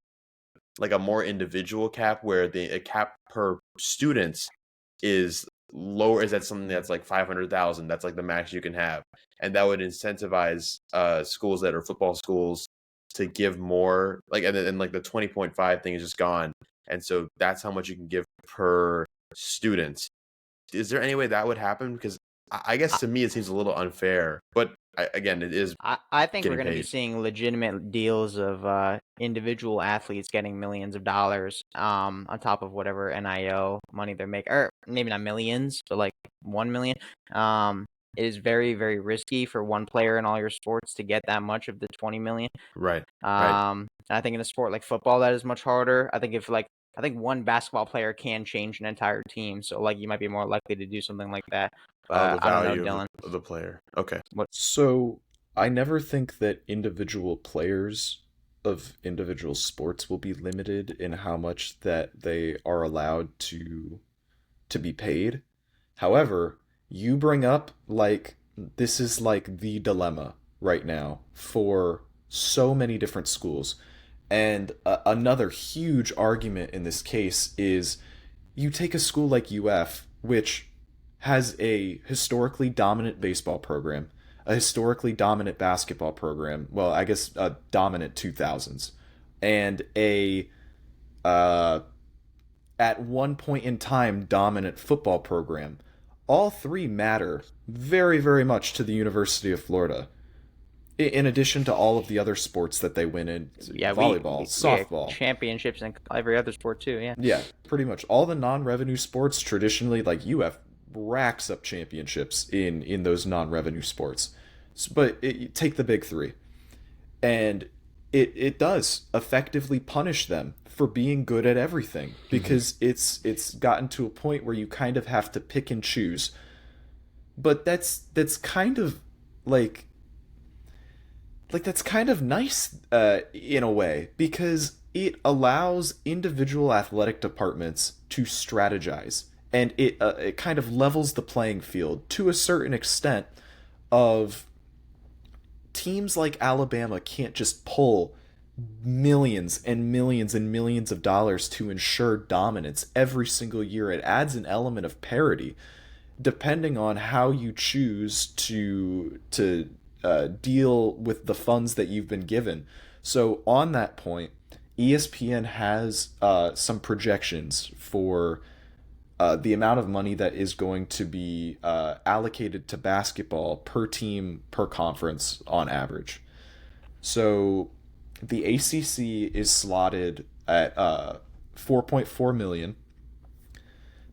more individual cap where the a cap per students is lower? Is that something that's like 500,000? That's like the max you can have, and that would incentivize schools that are football schools to give more. Like and then like the 20.5 thing is just gone, and so that's how much you can give per student. Is there any way that would happen? Because I guess to me it seems a little unfair, but again, it is. I think we're Getting going to be paid. seeing legitimate deals of individual athletes getting millions of dollars on top of whatever NIL money they're making, or maybe not millions, but like 1 million. It is very, very risky for one player in all your sports to get that much of the 20 million. Right. Right. I think in a sport like football, that is much harder. I think one basketball player can change an entire team, so like you might be more likely to do something like that. The But I don't know, value Dylan. of the player. Okay. So I never think that individual players of individual sports will be limited in how much that they are allowed to be paid. However, you bring up like this is like the dilemma right now for so many different schools. And another huge argument in this case is you take a school like UF, which has a historically dominant baseball program, a historically dominant basketball program. Well, I guess a dominant 2000s, and a at one point in time dominant football program. All three matter very, very much to the University of Florida. In addition to all of the other sports that they win in, volleyball, softball, championships in every other sport too. Yeah. Yeah, pretty much all the non-revenue sports traditionally, like UF racks up championships in those non-revenue sports. But take the big three, and it does effectively punish them for being good at everything because it's gotten to a point where you kind of have to pick and choose. But that's kind of like that's kind of nice in a way because it allows individual athletic departments to strategize, and it kind of levels the playing field to a certain extent. Of teams like Alabama can't just pull millions and millions and millions of dollars to ensure dominance every single year. It adds an element of parity depending on how you choose to deal with the funds that you've been given. So on that point, ESPN has some projections for the amount of money that is going to be allocated to basketball per team per conference on average. So the ACC is slotted at 4.4 million,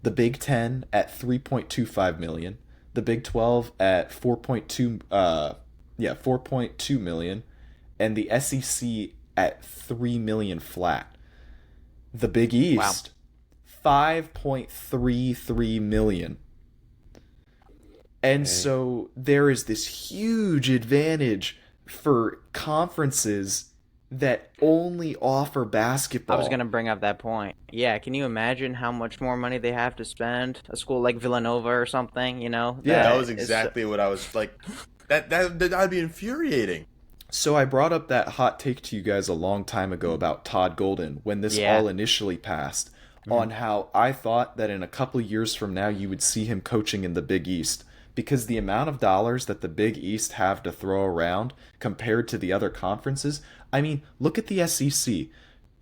the Big 10 at 3.25 million, the Big 12 at 4.2 million, and the SEC at 3 million flat. The Big East, 5.33 million. And so there is this huge advantage for conferences that only offer basketball. I was gonna bring up that point. Yeah, can you imagine how much more money they have to spend? A school like Villanova or something, you know? That was exactly what I was like. That'd be infuriating. So I brought up that hot take to you guys a long time ago about Todd Golden when this all initially passed, on how I thought that in a couple years from now you would see him coaching in the Big East, because the amount of dollars that the Big East have to throw around compared to the other conferences. I mean, look at the SEC.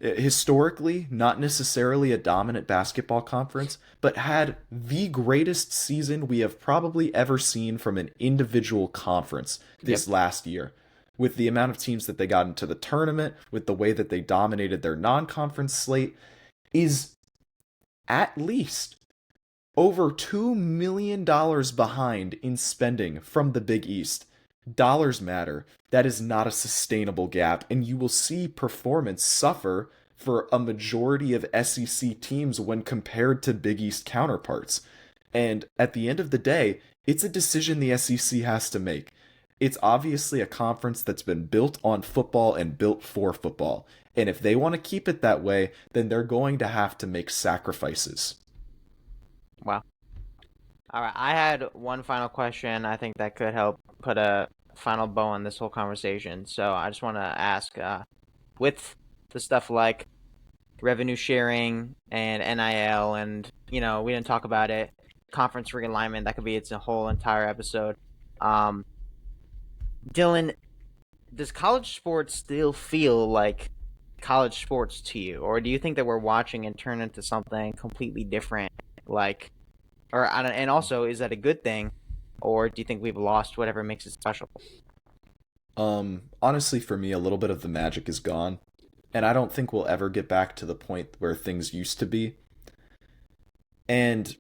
Historically, not necessarily a dominant basketball conference, but had the greatest season we have probably ever seen from an individual conference this last year. with the amount of teams that they got into the tournament, with the way that they dominated their non-conference slate, is at least over $2 million behind in spending from the Big East. Dollars matter. That is not a sustainable gap, and you will see performance suffer for a majority of SEC teams when compared to Big East counterparts. And at the end of the day, it's a decision the SEC has to make. It's obviously a conference that's been built on football and built for football. And if they want to keep it that way, then they're going to have to make sacrifices. Wow. All right, I had one final question. I think that could help put a final bow on this whole conversation. So I just want to ask, with the stuff like revenue sharing and NIL, and we didn't talk about it, conference realignment. That could be its a whole entire episode. Dylan, does college sports still feel like college sports to you, or do you think that we're watching and turn into something completely different? Like, or and also, is that a good thing, or do you think we've lost whatever makes it special? Honestly, for me, a little bit of the magic is gone, and I don't think we'll ever get back to the point where things used to be. And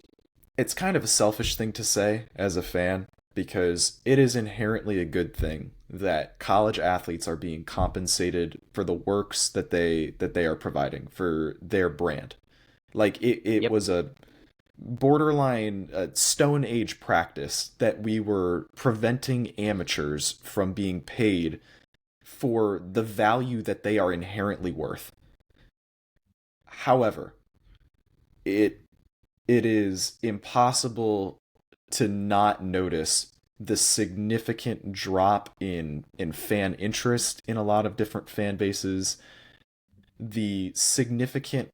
it's kind of a selfish thing to say as a fan because it is inherently a good thing that college athletes are being compensated for the works that they are providing for their brand. Like it Yep. was a borderline stone age practice that we were preventing amateurs from being paid for the value that they are inherently worth. However, it it is impossible to not notice the significant drop in fan interest in a lot of different fan bases, the significant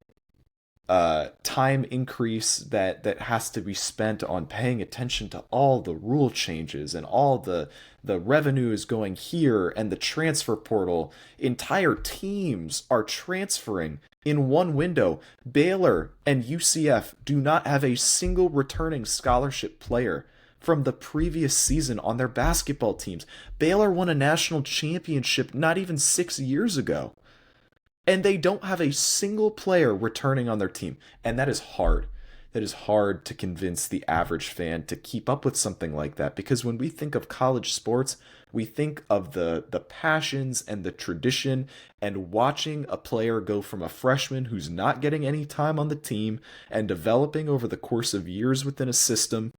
time increase that has to be spent on paying attention to all the rule changes and all the revenue is going here and the transfer portal. Entire teams are transferring in one window. Baylor and UCF do not have a single returning scholarship player from the previous season on their basketball teams. Baylor won a national championship not even 6 years ago, and they don't have a single player returning on their team. And that is hard. That is hard to convince the average fan to keep up with something like that, because when we think of college sports, we think of the passions and the tradition, and watching a player go from a freshman who's not getting any time on the team and developing over the course of years within a system.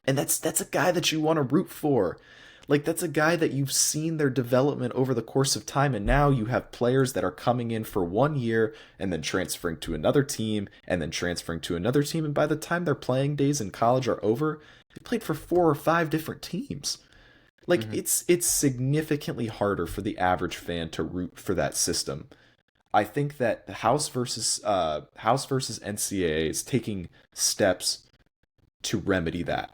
And that's a guy that you want to root for. Like, that's a guy that you've seen their development over the course of time, and now you have players that are coming in for 1 year and then transferring to another team and then transferring to another team, and by the time their playing days in college are over, they played for 4 or 5 different teams. Like, Mm-hmm. it's significantly harder for the average fan to root for that system. I think that the House versus NCAA is taking steps to remedy that.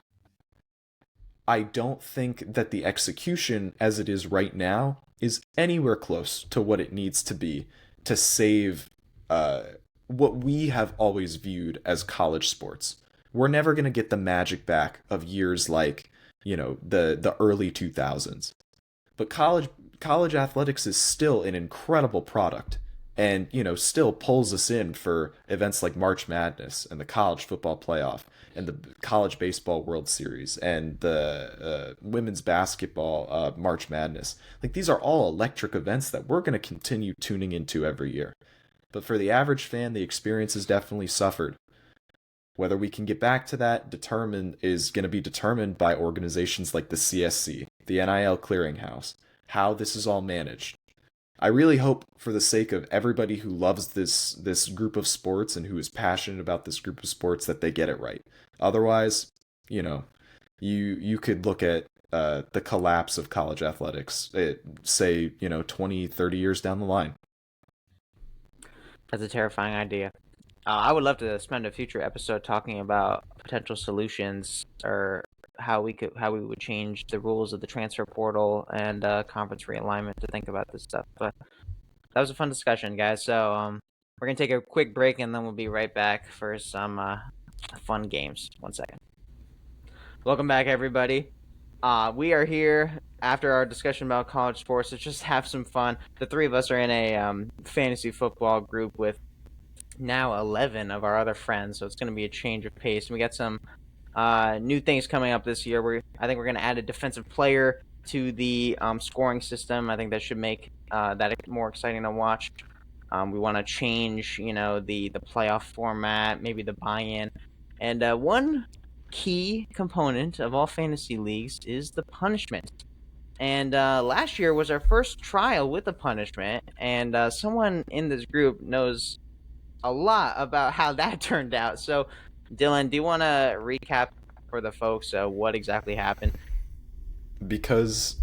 I don't think that the execution as it is right now is anywhere close to what it needs to be to save uh, what we have always viewed as college sports. We're never going to get the magic back of years like, the early 2000s. But college athletics is still an incredible product, and still pulls us in for events like March Madness and the college football playoff and the college baseball World Series and the women's basketball March Madness. Like, these are all electric events that we're going to continue tuning into every year. But for the average fan, the experience has definitely suffered. Whether we can get back to that determine is going to be determined by organizations like the CSC, the NIL Clearinghouse, how this is all managed. I really hope, for the sake of everybody who loves this group of sports and who is passionate about this group of sports, that they get it right. Otherwise, you know, you could look at the collapse of college athletics, say, 20, 30 years down the line. That's a terrifying idea. I would love to spend a future episode talking about potential solutions, or how we would change the rules of the transfer portal and conference realignment to think about this stuff. But that was a fun discussion, guys. So we're gonna take a quick break and then we'll be right back for some fun games. 1 second. Welcome back, everybody. We are here after our discussion about college sports, let's just have some fun. The three of us are in a fantasy football group with now 11 of our other friends, so it's going to be a change of pace. We got some new things coming up this year. I think we're going to add a defensive player to the scoring system. I think that should make that more exciting to watch. We want to change, the playoff format, maybe the buy-in. And one key component of all fantasy leagues is the punishment. And last year was our first trial with the punishment, and someone in this group knows a lot about how that turned out. So, Dylan, do you want to recap for the folks what exactly happened? Because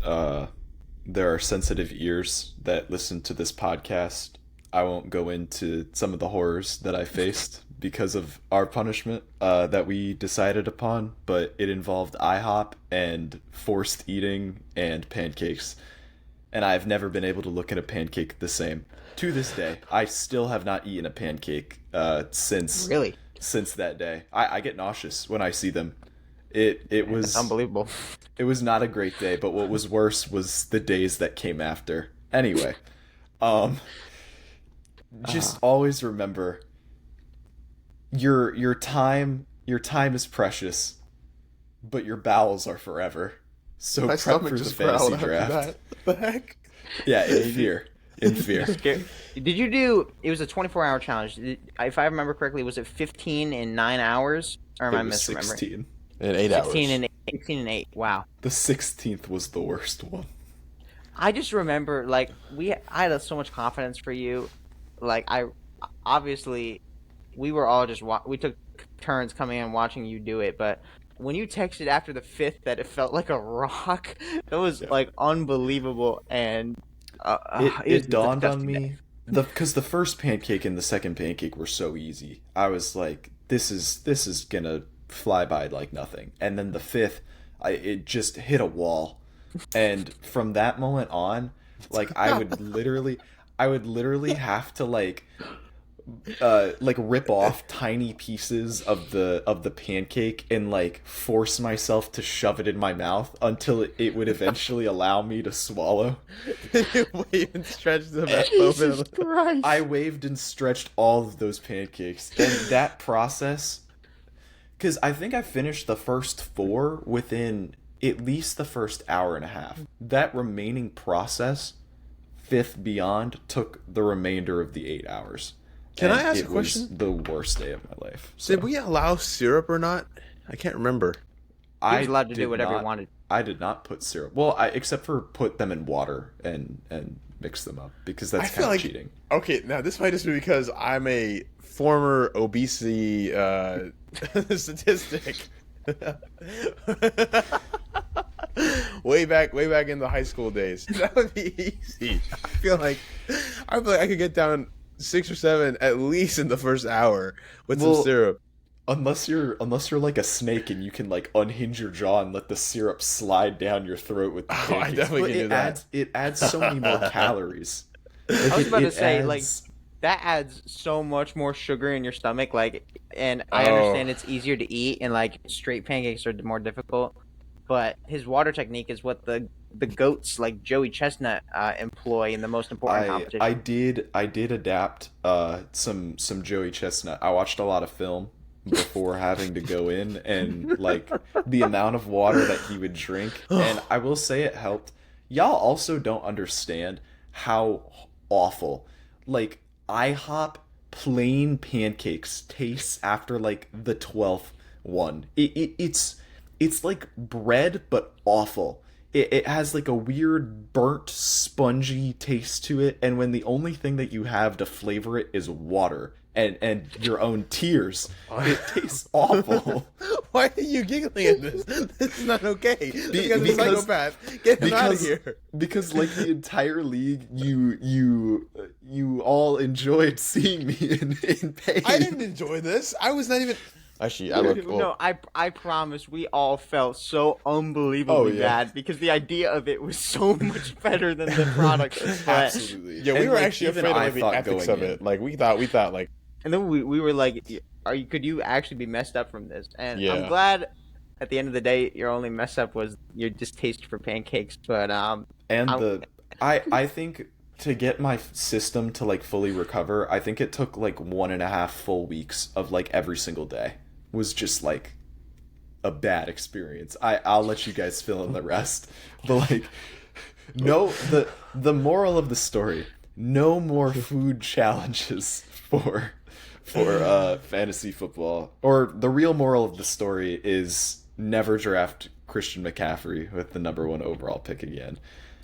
there are sensitive ears that listen to this podcast, I won't go into some of the horrors that I faced because of our punishment that we decided upon, but it involved IHOP and forced eating and pancakes. And I've never been able to look at a pancake the same. To this day, I still have not eaten a pancake since that day. I get nauseous when I see them. It was unbelievable. It was not a great day, but what was worse was the days that came after. Anyway, just always remember your time is precious, but your bowels are forever. So my prep for the fantasy draft. What the heck? Yeah, in fear. Did you do? It was a 24-hour challenge. If I remember correctly, was it 15 in 9 hours, or am I misremembering? 16 in 8 hours. 16 and 8. Wow. The 16th was the worst one. I just remember, I had so much confidence for you. We were all just we took turns coming in watching you do it, but when you texted after the 5th that it felt like a rock, that was unbelievable. And it dawned on me because the first pancake and the second pancake were so easy. I was like, this is gonna fly by like nothing. And then the 5th, it just hit a wall. And from that moment on, I would literally have to rip off tiny pieces of the pancake and force myself to shove it in my mouth until it would eventually allow me to swallow. Wave and stretch the mouth open. Jesus Christ. I waved and stretched all of those pancakes, and that process, because I think I finished the first 4 within at least the first hour and a half. That remaining process, 5th beyond, took the remainder of the 8 hours. Can I ask a question? It was the worst day of my life. So. Did we allow syrup or not? I can't remember. I was allowed to do whatever he wanted. I did not put syrup. Well, except for put them in water and mix them up, because that's kind of cheating. Okay, now this might just be because I'm a former obesity statistic. way back in the high school days. That would be easy. I feel like I could get down 6 or 7 at least in the first hour with some syrup. Unless you're like a snake and you can unhinge your jaw and let the syrup slide down your throat with the pancakes. I definitely can do that. It adds so many more calories. I was about to say, that adds so much more sugar in your stomach, and I understand it's easier to eat, and straight pancakes are more difficult, but his water technique is what the goats like Joey Chestnut employ in the most important competition. I did adapt some Joey Chestnut. I watched a lot of film before having to go in, and the amount of water that he would drink, and I will say it helped. Y'all also don't understand how awful IHOP plain pancakes tastes after the 12th one. It's like bread but awful. It has a weird burnt spongy taste to it, and when the only thing that you have to flavor it is water and your own tears, it tastes awful. Why are you giggling at this? This is not okay. This guy's a psychopath. Get him out of here. Because the entire league, you all enjoyed seeing me in pain. I didn't enjoy this. I was not even. Actually, I look. No, I promise we all felt so unbelievably bad because the idea of it was so much better than the product. Absolutely. Yeah, we were actually afraid of the ethics of it. We thought. And then we were like, could you actually be messed up from this? And yeah. I'm glad at the end of the day, your only mess up was your distaste for pancakes. But And I think to get my system to like fully recover, I think it took like 1.5 full weeks of like every single day was just like a bad experience. I'll let you guys fill in the rest. But like no the moral of the story, no more food challenges for fantasy football. Or the real moral of the story is never draft Christian McCaffrey with the number 1 overall pick again.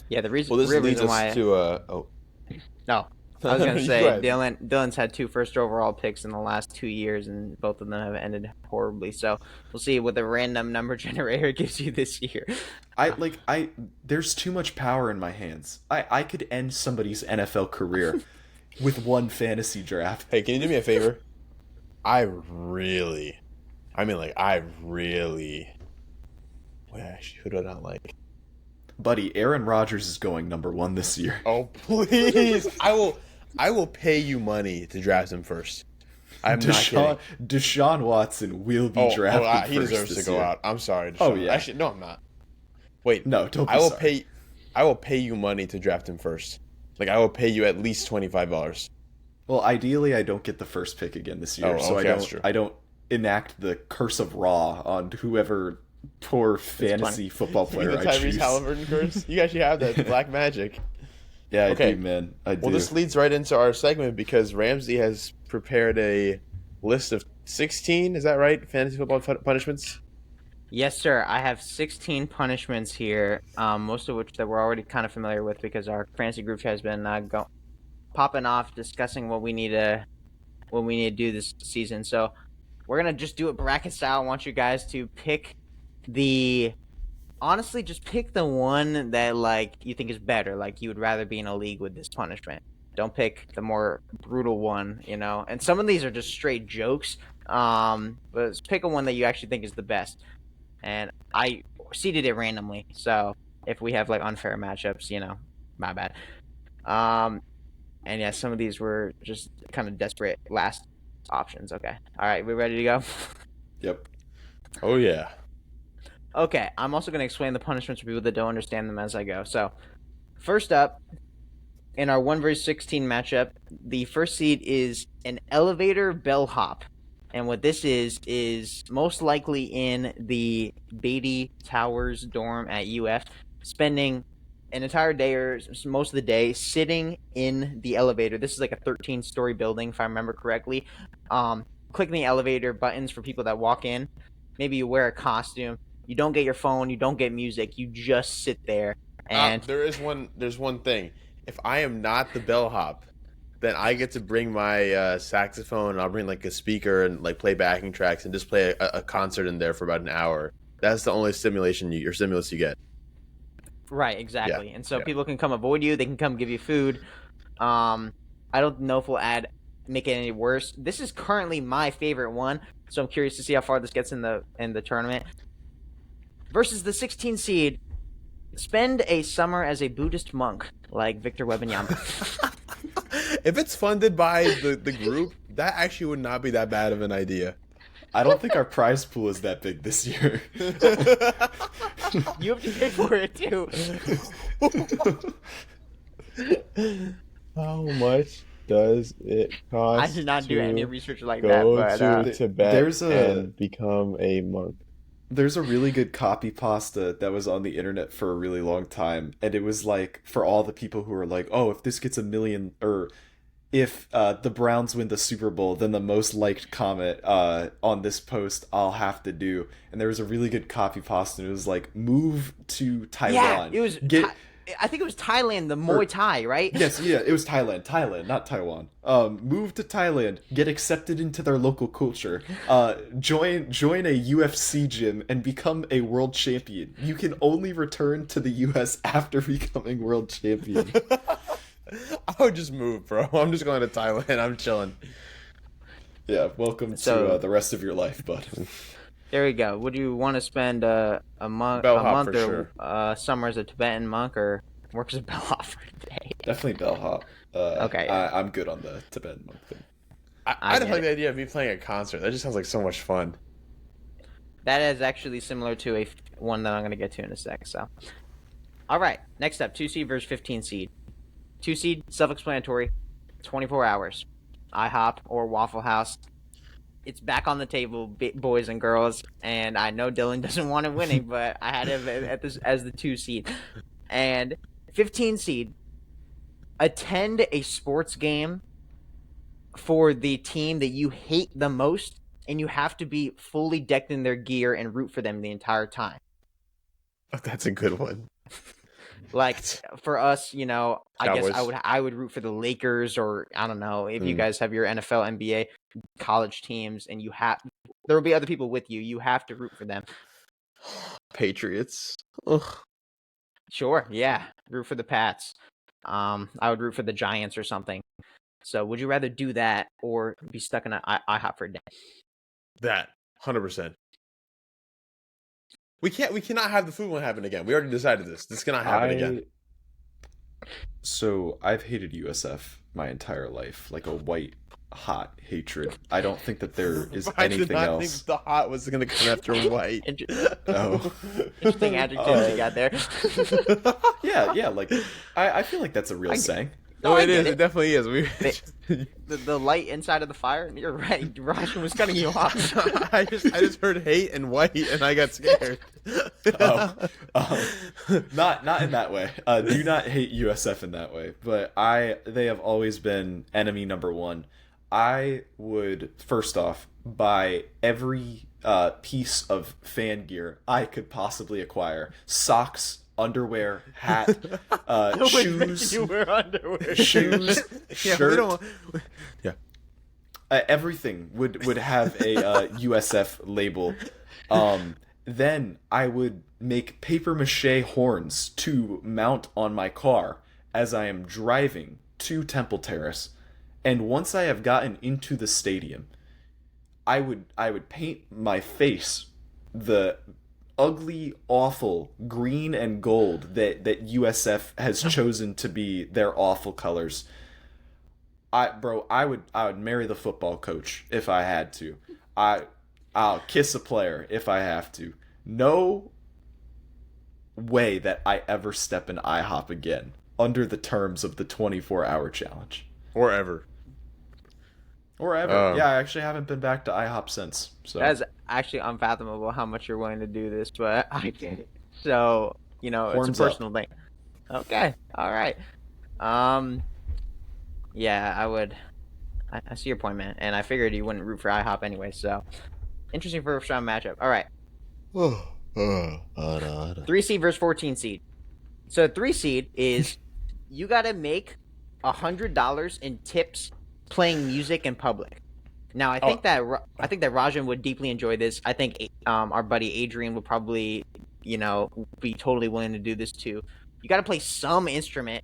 yeah, the reason. Well, this real leads reason us why. to No, I was gonna You say go ahead. Dylan's had 2 first overall picks in the last 2 years, and both of them have ended horribly. So we'll see what the random number generator gives you this year. There's too much power in my hands. I could end somebody's NFL career with one fantasy draft. Hey, can you do me a favor? I really. Wait, actually, who do I not like? Buddy, Aaron Rodgers is going number 1 this year. Oh, please! I will pay you money to draft him first. I'm not kidding. Deshaun Watson will be drafted he first deserves this to go year. out. I'm sorry. Deshaun. Oh, yeah. Actually, no, I'm not. Wait, No, don't be I will sorry. I will pay you money to draft him first. Like, I will pay you at least $25. Well, ideally, I don't get the first pick again this year, Oh, so okay, that's true. I don't enact the curse of Raw on whoever poor fantasy football You mean player the I Tyrese choose. Halliburton curse? You actually have that black magic. Yeah, I Okay. do, man. I do. Well, this leads right into our segment because Ramsey has prepared a list of 16. Is that right? Fantasy football punishments. Yes, sir. I have 16 punishments here, most of which that we're already kind of familiar with because our fantasy group has been popping off discussing what we need to do this season. So we're gonna just do it bracket style. I want you guys to pick honestly, just pick the one that like you think is better. Like you would rather be in a league with this punishment. Don't pick the more brutal one, you know. And some of these are just straight jokes. But let's pick a one that you actually think is the best. And I seeded it randomly, so if we have like unfair matchups, you know, my bad. And yeah, some of these were just kind of desperate last options. Okay, all right, we ready to go? Yep. Oh yeah. Okay, I'm also going to explain the punishments for people that don't understand them as I go. So, first up, in our 1 vs 16 matchup, the first seed is an elevator bellhop. And what this is most likely in the Beatty Towers dorm at UF, spending an entire day or most of the day sitting in the elevator. This is like a 13-story building, if I remember correctly. Clicking the elevator buttons for people that walk in. Maybe you wear a costume. You don't get your phone. You don't get music. You just sit there. And there's one thing. If I am not the bellhop, then I get to bring my saxophone. And I'll bring like a speaker and like play backing tracks and just play a concert in there for about an hour. That's the only stimulus you get. right, exactly. Yeah, And so yeah. people can come avoid you. They can come give you food. I don't know if we'll make it any worse. This is currently my favorite one, so I'm curious to see how far this gets in the tournament. Versus the 16 seed, spend a summer as a Buddhist monk like Victor Wembanyama. If it's funded by the group, that actually would not be that bad of an idea. I don't think our prize pool is that big this year. You have to pay for it too. How much does it cost? I did not do any research like that, go but to Tibet there's a- and become a monk. There's a really good copy pasta that was on the internet for a really long time, and it was like for all the people who were like, oh, if this gets 1 million, or if the Browns win the Super Bowl, then the most liked comment on this post I'll have to do. And there was a really good copy pasta, and it was like, move to Taiwan. yeah, it was. I think it was Thailand, the Muay Thai, right? Yes, yeah, it was Thailand, not Taiwan. Move to Thailand, get accepted into their local culture, join a UFC gym, and become a world champion. You can only return to the US after becoming world champion. I would just move, bro. I'm just going to Thailand. I'm chilling. Yeah, welcome So- to the rest of your life, bud. There we go. Would you want to spend a month Bellhop for or summer as a Tibetan monk, or work as a bellhop for a day? Definitely bellhop. Okay. I'm good on the Tibetan monk thing. I don't get like it. the idea of me playing a concert. That just sounds like so much fun. That is actually similar to one that I'm going to get to in a sec. So, all right. Next up, 2 seed versus 15 seed. 2 seed, self-explanatory, 24 hours. IHOP or Waffle House. It's back on the table, boys and girls. And I know Dylan doesn't want it winning, but I had it at this as the 2 seed. And 15 seed, attend a sports game for the team that you hate the most, and you have to be fully decked in their gear and root for them the entire time. Oh, that's a good one. Like for us, you know, Cowboys. I guess I would root for the Lakers, or I don't know if you guys have your NFL, NBA, college teams, and there will be other people with you. You have to root for them. Patriots. Ugh. Sure, yeah, root for the Pats. I would root for the Giants or something. So, would you rather do that or be stuck in an IHOP for a day? That 100%. We cannot have the food one happen again. We already decided this. This cannot happen again. So I've hated USF my entire life, like a white hot hatred. I don't think that there is anything I else. think the hot was going to come after white. Oh, Interesting adjectives you got there. yeah. Like I feel like that's a real saying. No, it is. It definitely is. The light inside of the fire. You're right. Russian was cutting you off. I just heard hate and white, and I got scared. Not in that way. Do not hate USF in that way. But they have always been enemy number one. I would first off buy every piece of fan gear I could possibly acquire: socks, underwear, hat, shoes, you wear underwear. shoes, shirt. Yeah. Everything would have a USF label. Then I would make paper mache horns to mount on my car as I am driving to Temple Terrace. And once I have gotten into the stadium, I would paint my face the ugly, awful green and gold that USF has chosen to be their awful colors. I would marry the football coach if I had to. I'll kiss a player if I have to. No way that I ever step in IHOP again under the terms of the 24-hour challenge. Or ever. Yeah, I actually haven't been back to IHOP since. So That's actually unfathomable how much you're willing to do this, but I get it. So, you know, Horns it's a personal thing. Okay. All right. Yeah, I would. I see your point, man. And I figured you wouldn't root for IHOP anyway, so interesting first round matchup. All right. 3 seed versus 14 seed. So 3 seed is you got to make $100 in tips playing music in public. Now, I think that Rajan would deeply enjoy this. I think our buddy Adrian would probably, you know, be totally willing to do this too. You got to play some instrument.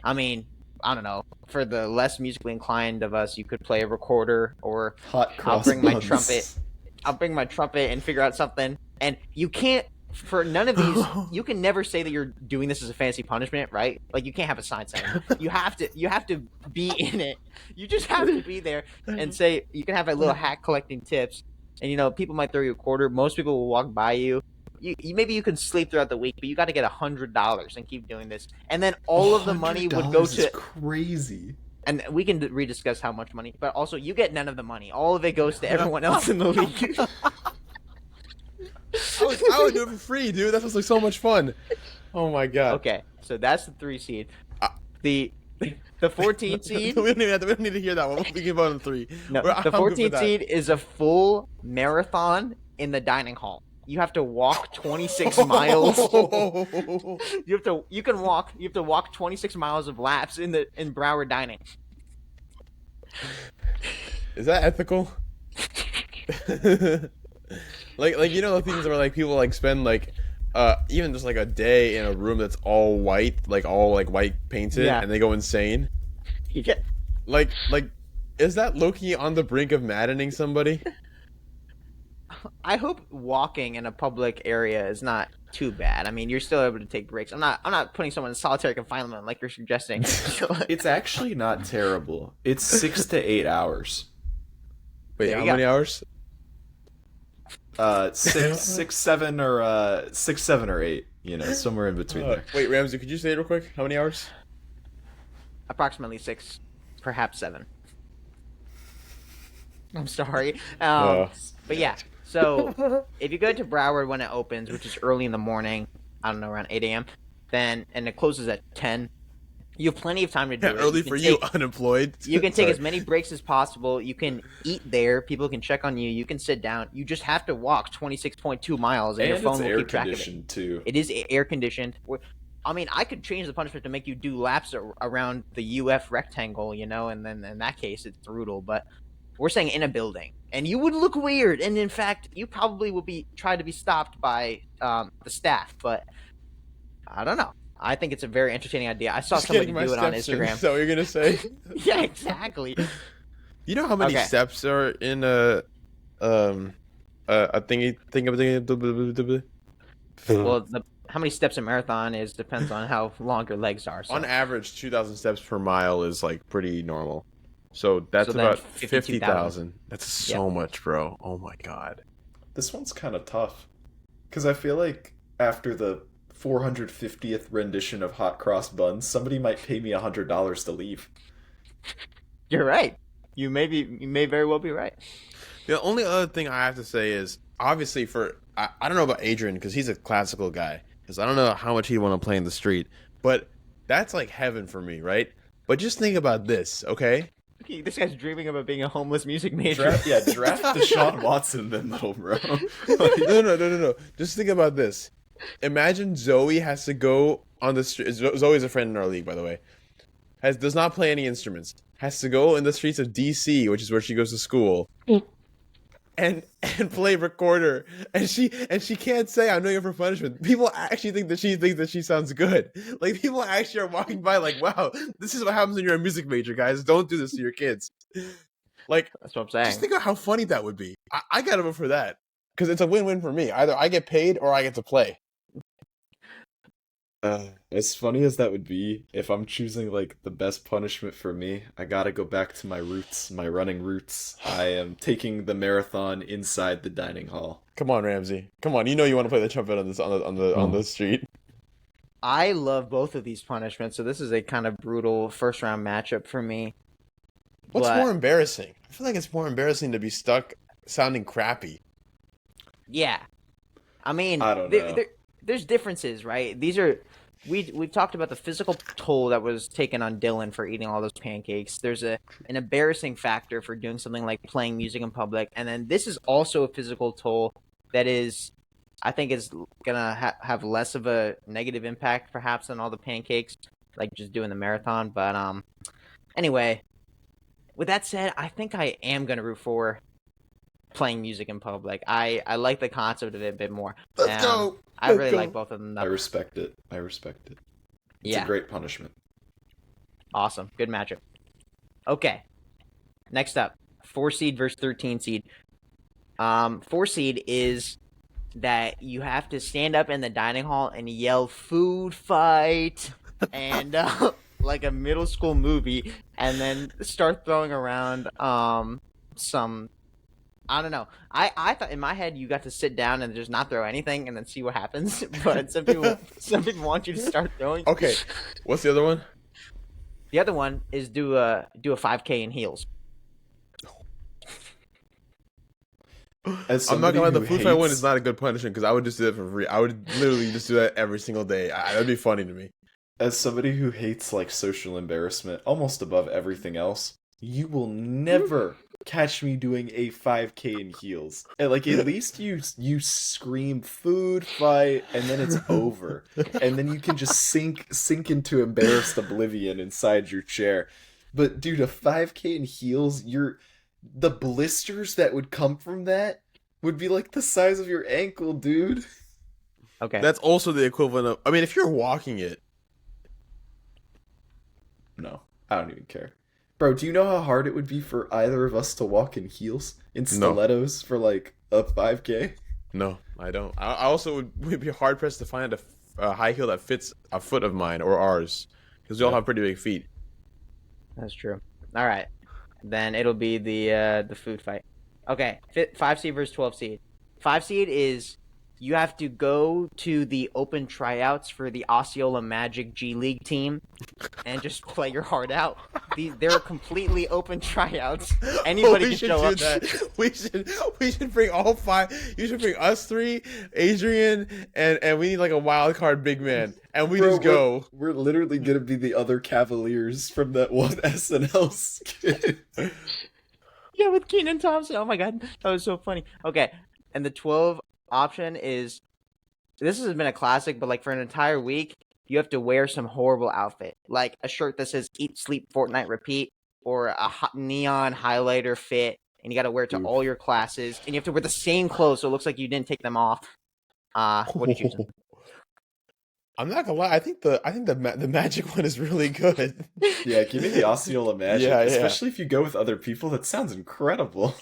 I mean, I don't know. For the less musically inclined of us, you could play a recorder, or I'll bring my trumpet. I'll bring my trumpet and figure out something. And you can't, for none of these, you can never say that you're doing this as a fancy punishment, right? Like, you can't have a sign saying it. You have to be in it. You just have to be there and say, you can have a little hat collecting tips. And, you know, people might throw you a quarter. Most people will walk by you. Maybe you can sleep throughout the week, but you got to get $100 and keep doing this. And then all of the money would go to... crazy. And we can rediscuss how much money, but also you get none of the money. All of it goes to everyone else in the league. I would do it for free, dude. That sounds like so much fun. Oh my god. Okay, so that's the 3 seed. The 14 seed. we don't need to hear that one. We can vote on 3. No, the 14 seed is a full marathon in the dining hall. You have to walk 26 miles. You have to walk 26 miles of laps in Broward dining. Is that ethical? like you know the things where like people like spend like even just like a day in a room that's all white, like all like white painted, and they go insane. You get like is that low-key on the brink of maddening somebody? I hope walking in a public area is not too bad. I mean, you're still able to take breaks. I'm not putting someone in solitary confinement like you're suggesting. It's actually not terrible. It's 6 to 8 hours. Wait, how many hours? Six, 7, or 6, 7, or 8. You know, somewhere in between there. Wait, Ramsey, could you say it real quick? How many hours? Approximately 6, perhaps 7. I'm sorry. But yeah, so if you go to Broward when it opens, which is early in the morning, I don't know, around 8 a.m., then and it closes at 10, you have plenty of time to do it. Early for you, unemployed. You can take as many breaks as possible. You can eat there. People can check on you. You can sit down. You just have to walk 26.2 miles, and your phone will keep track of it. Too. It is air conditioned. I mean, I could change the punishment to make you do laps around the UF rectangle, you know, and then in that case, it's brutal. But we're saying in a building, and you would look weird. And in fact, you probably would try to be stopped by the staff. But I don't know. I think it's a very entertaining idea. I saw somebody do it on Instagram. Is that what you're gonna say? Yeah, exactly. You know how many steps are in a thingy? Well, how many steps a marathon is depends on how long your legs are. So. On average, 2,000 steps per mile is like pretty normal. So that's about 50,000. That's so much, bro. Oh my god. This one's kind of tough because I feel like after the 450th rendition of hot cross buns, somebody might pay me $100 to leave. You're right. You may very well be right. The only other thing I have to say is, obviously, I don't know about Adrian because he's a classical guy. Because I don't know how much he'd want to play in the street, but that's like heaven for me, right? But just think about this, okay? This guy's dreaming about being a homeless music major. Draft Deshaun Watson, then, little bro. No. Just think about this. Imagine Zoe has to go on the street. Zoe's a friend in our league, by the way. Does not play any instruments. Has to go in the streets of DC, which is where she goes to school, and play recorder. And she can't say, "I'm doing it for punishment." People actually think that she thinks that she sounds good. Like, people actually are walking by, like, "Wow, this is what happens when you're a music major, guys. Don't do this to your kids." Like, that's what I'm saying. Just think of how funny that would be. I gotta vote for that because it's a win-win for me. Either I get paid or I get to play. As funny as that would be, if I'm choosing like the best punishment for me, I gotta go back to my roots, my running roots. I am taking the marathon inside the dining hall. Come on, Ramsey. Come on, you know you want to play the trumpet on the street. I love both of these punishments, so this is a kind of brutal first round matchup for me. What's more embarrassing? I feel like it's more embarrassing to be stuck sounding crappy. Yeah, I mean, I don't know. There's differences, right? These are we've talked about the physical toll that was taken on Dylan for eating all those pancakes. There's an embarrassing factor for doing something like playing music in public, and then this is also a physical toll that I think is gonna have less of a negative impact perhaps than all the pancakes, like just doing the marathon. But anyway, with that said, I think I am gonna root for playing music in public. I like the concept of it a bit more. Let's go. I really like both of them, though. I respect it. It's a great punishment. Awesome. Good matchup. Okay. Next up, 4 seed versus 13 seed. 4 seed is that you have to stand up in the dining hall and yell "food fight" and like a middle school movie, and then start throwing around some. I don't know. I thought in my head you got to sit down and just not throw anything and then see what happens. But some people want you to start throwing. Okay, what's the other one? The other one is do a 5K in heels. I'm not gonna lie, the food fight one is not a good punishment because I would just do it for free. I would literally just do that every single day. That'd be funny to me. As somebody who hates like social embarrassment almost above everything else, you will never catch me doing a 5K in heels. And like at least you scream "food fight" and then it's over. And then you can just sink into embarrassed oblivion inside your chair. But dude, a 5K in heels, the blisters that would come from that would be like the size of your ankle, dude. Okay. That's also the equivalent of, I mean, if you're walking it. No, I don't even care. Bro, do you know how hard it would be for either of us to walk in heels, in stilettos for like a 5K? No, I don't. I also would be hard pressed to find a high heel that fits a foot of mine or ours, because we all have pretty big feet. That's true. All right, then it'll be the food fight. Okay, 5 seed versus 12 seed. 5 seed is you have to go to the open tryouts for the Osceola Magic G League team and just play your heart out. They're completely open tryouts. Anybody can show up. That. We should bring all 5. You should bring us 3, Adrian, and we need like a wild card big man, and we just go. We're literally gonna be the other Cavaliers from that one SNL skit. Yeah, with Kenan Thompson. Oh my god, that was so funny. Okay, and the 12 option is, this has been a classic, but like for an entire week, you have to wear some horrible outfit, like a shirt that says "Eat, Sleep, Fortnite, Repeat," or a neon highlighter fit, and you got to wear it to all your classes, and you have to wear the same clothes so it looks like you didn't take them off. What are you choosing? I'm not gonna lie. I think the Magic one is really good. Yeah, give me the Osceola Magic, Yeah. especially if you go with other people. That sounds incredible.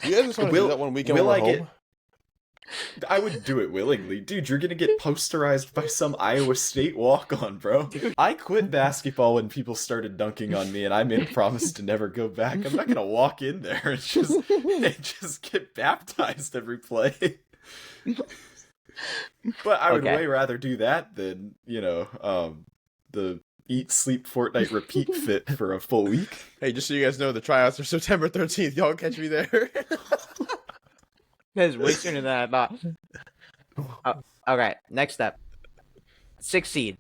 You guys just want to do that one weekend when we're home? I would do it willingly. Dude, you're gonna get posterized by some Iowa State walk-on, bro. Dude. I quit basketball when people started dunking on me, and I made a promise to never go back. I'm not gonna walk in there and just get baptized every play. But I would way rather do that than, the Eat, Sleep, Fortnite, Repeat fit for a full week. Hey, just so you guys know, the tryouts are September 13th. Y'all catch me there. That is way sooner than I thought. Okay, next up. 6 seed.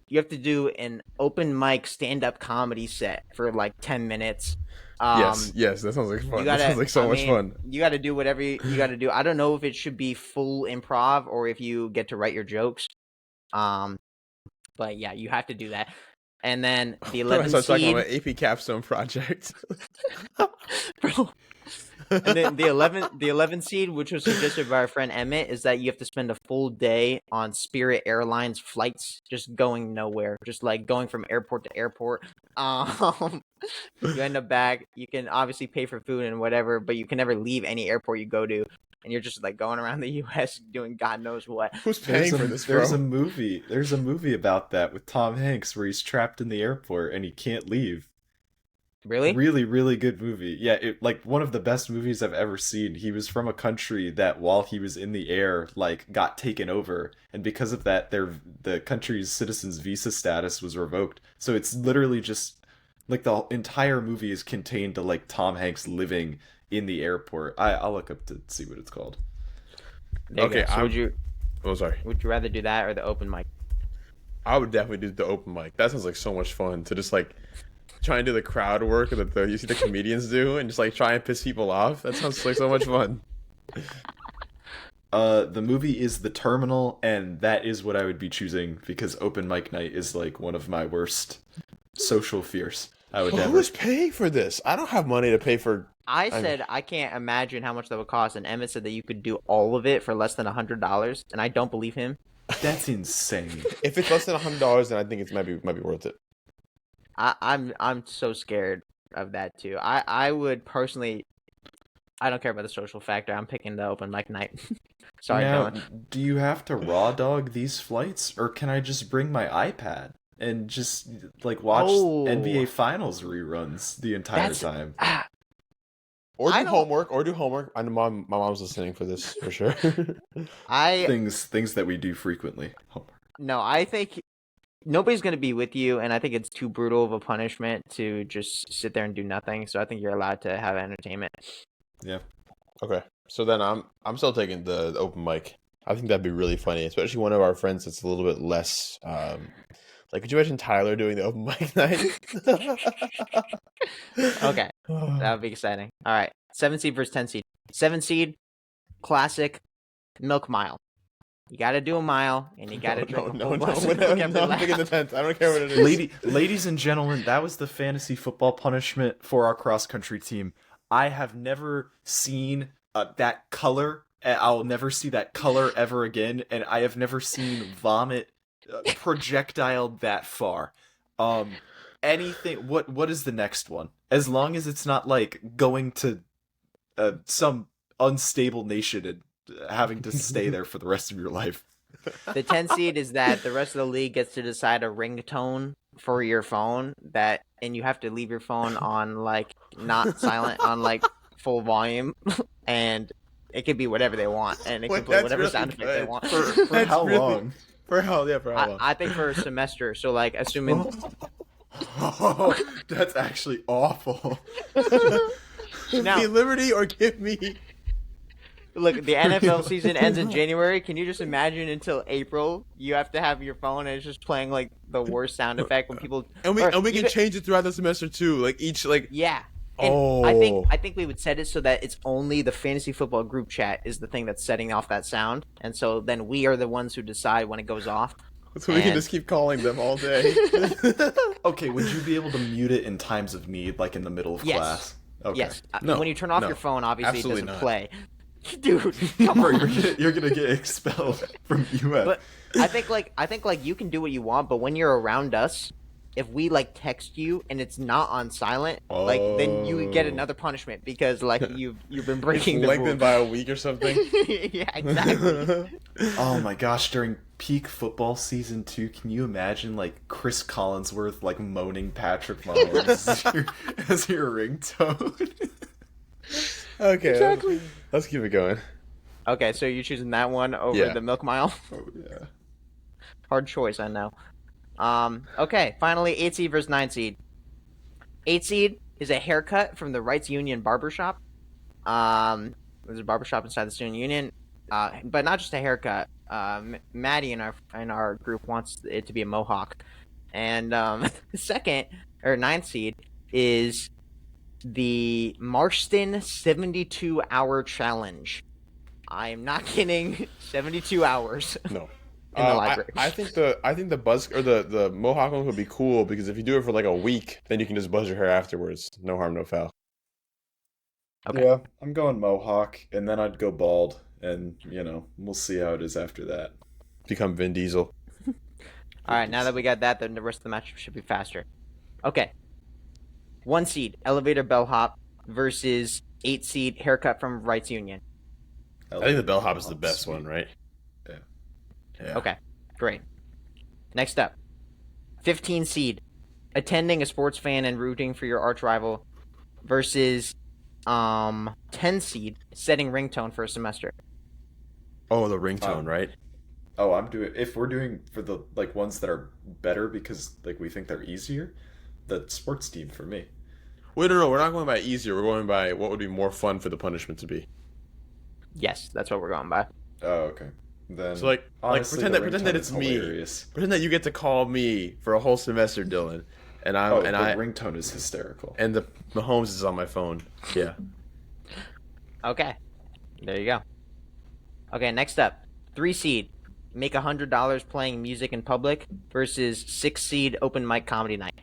You have to do an open mic stand-up comedy set for like 10 minutes. Yes, that sounds like fun. That sounds like so much fun. You got to do whatever you got to do. I don't know if it should be full improv or if you get to write your jokes. But yeah, you have to do that. And then the 11 seed. Talking about an AP capstone project. Bro. And then the 11 seed, which was suggested by our friend Emmett, is that you have to spend a full day on Spirit Airlines flights, just going nowhere, just like going from airport to airport. You end up back. You can obviously pay for food and whatever, but you can never leave any airport you go to, and you're just like going around the U.S. doing God knows what. Who's paying for this, bro? There's a movie about that with Tom Hanks where he's trapped in the airport and he can't leave. Really? Really, really good movie. Yeah, like one of the best movies I've ever seen. He was from a country that while he was in the air, like got taken over, and because of that, the country's citizens' visa status was revoked. So it's literally just like the entire movie is contained to like Tom Hanks living in the airport. I'll look up to see what it's called. Okay, so sorry. Would you rather do that or the open mic? I would definitely do the open mic. That sounds like so much fun to just like try and do the crowd work that you see the comedians do and just like try and piss people off. That sounds like so much fun. The movie is The Terminal, and that is what I would be choosing because open mic night is like one of my worst social fears. Who is paying for this? I don't have money to pay for. I said I can't imagine how much that would cost, and Emmett said that you could do all of it for less than $100, and I don't believe him. That's insane. If it's less than $100, then I think it might be worth it. I'm so scared of that too. I would personally, I don't care about the social factor. I'm picking the open mic night. Sorry, now, Dylan. Do you have to raw dog these flights, or can I just bring my iPad and just like watch NBA Finals reruns the entire time? Or do homework. I know my mom's listening for this for sure. Things that we do frequently. Homework. No, I think nobody's going to be with you, and I think it's too brutal of a punishment to just sit there and do nothing. So I think you're allowed to have entertainment. Yeah. Okay. So then I'm still taking the open mic. I think that'd be really funny, especially one of our friends that's a little bit less. Like, could you imagine Tyler doing the open mic night? Okay, that would be exciting. All right, 7 seed versus 10 seed. 7 seed, classic, milk mile. You got to do a mile, and you got to drink a full glass of milk every lap. In the tent. I don't care what it is. Ladies and gentlemen, that was the fantasy football punishment for our cross-country team. I have never seen that color. I'll never see that color ever again, and I have never seen vomit projectiled that far. Anything. What is the next one? As long as it's not like going to some unstable nation and having to stay there for the rest of your life. The 10 seed is that the rest of the league gets to decide a ringtone for your phone and you have to leave your phone on like not silent on like full volume, and It could be whatever they want, and it Wait, can play that's whatever really sound effect they good. want. For That's how really- long? For how long? I think for a semester. So like, assuming Oh, that's actually awful. Give Now- me Liberty or give me. look, the NFL season ends in January. Can you just imagine until April you have to have your phone and it's just playing like the worst sound effect when people And we or can even- change it throughout the semester too. Like each like. Yeah. And Oh. I think we would set it so that it's only the fantasy football group chat is the thing that's setting off that sound, and so then we are the ones who decide when it goes off. So we can And- just keep calling them all day. Okay, would you be able to mute it in times of need, like in the middle of Yes. class? Okay. Yes. No, When you turn off no, your phone, obviously it absolutely doesn't not. play. Dude, come Bro, on. you're gonna get expelled from UF. But I think like you can do what you want, but when you're around us, if we like text you and it's not on silent, like then you get another punishment because like you've been breaking the Lengthened rules. by a week or something. Yeah, exactly. Oh my gosh, during peak football season 2, can you imagine like Chris Collinsworth like moaning Patrick Mahomes as your ringtone? Okay. Exactly. Let's keep it going. Okay, so you're choosing that one over Yeah. the Milk Mile. Oh yeah. Hard choice, I know. Okay, finally, 8 seed versus 9 seed. 8 seed is a haircut from the Rights Union Barbershop. There's a barbershop inside the student union, but not just a haircut. Maddie in our group wants it to be a mohawk, and the second or 9th seed is the Marston 72-hour challenge. I am not kidding. 72 hours. No. In the library. I think the buzz or the mohawk one would be cool because if you do it for like a week, then you can just buzz your hair afterwards. No harm, no foul. Okay. Yeah, I'm going Mohawk, and then I'd go bald, and we'll see how it is after that. Become Vin Diesel. All right, now that we got that, then the rest of the match should be faster. Okay. 1 seed, elevator bellhop versus 8 seed, haircut from Rights Union. I think the bellhop is the best one, right? Yeah. Yeah. Okay, great. Next up, 15 seed, attending a sports fan and rooting for your arch rival versus 10 seed, setting ringtone for a semester. Oh, the ringtone, right? Oh, if we're doing for the like ones that are better because like we think they're easier, the sports team for me. Wait, no, we're not going by easier. We're going by what would be more fun for the punishment to be. Yes, that's what we're going by. Oh, okay. Then So like honestly, pretend the that ringtone it's is me. hilarious. Pretend that you get to call me for a whole semester, Dylan, and I Oh, and the I ringtone is hysterical. and the Mahomes is on my phone. Yeah. Okay, there you go. Okay, next up, 3 seed, make $100 playing music in public versus 6 seed, open mic comedy night.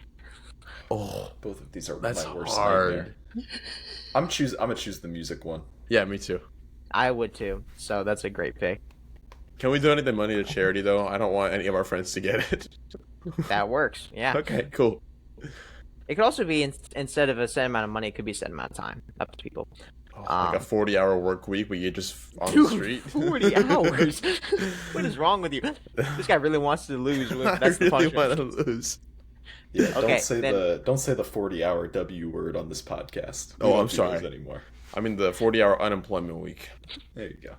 Oh, Both of these are that's my worst hard. nightmare. I'm gonna choose the music one. Yeah, me too. I would too, so that's a great pick. Can we donate the money to charity though? I don't want any of our friends to get it. That works, yeah. Okay, cool. It could also be instead of a set amount of money, it could be a set amount of time. Up to people. Like a 40-hour work week where you just on the street. 40 hours. What is wrong with you? This guy really wants to lose. That's the I really punishment. want to lose. Yeah, Okay, don't say the 40-hour W word on this podcast. We Oh, don't I'm do sorry. those anymore. I mean the 40-hour unemployment week. There you go.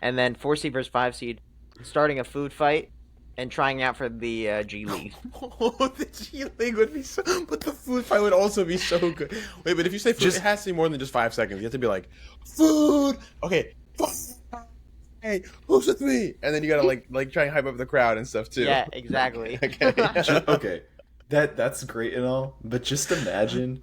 And then 4 seed versus 5 seed, starting a food fight and trying out for the G League. Oh, the G League would be so, but the food fight would also be so good. Wait, but if you say food, it has to be more than just 5 seconds. You have to be like, food. Okay. Hey, who's with me? And then you gotta like try and hype up the crowd and stuff too. Yeah, exactly. Okay. Okay, that's great and all, but just imagine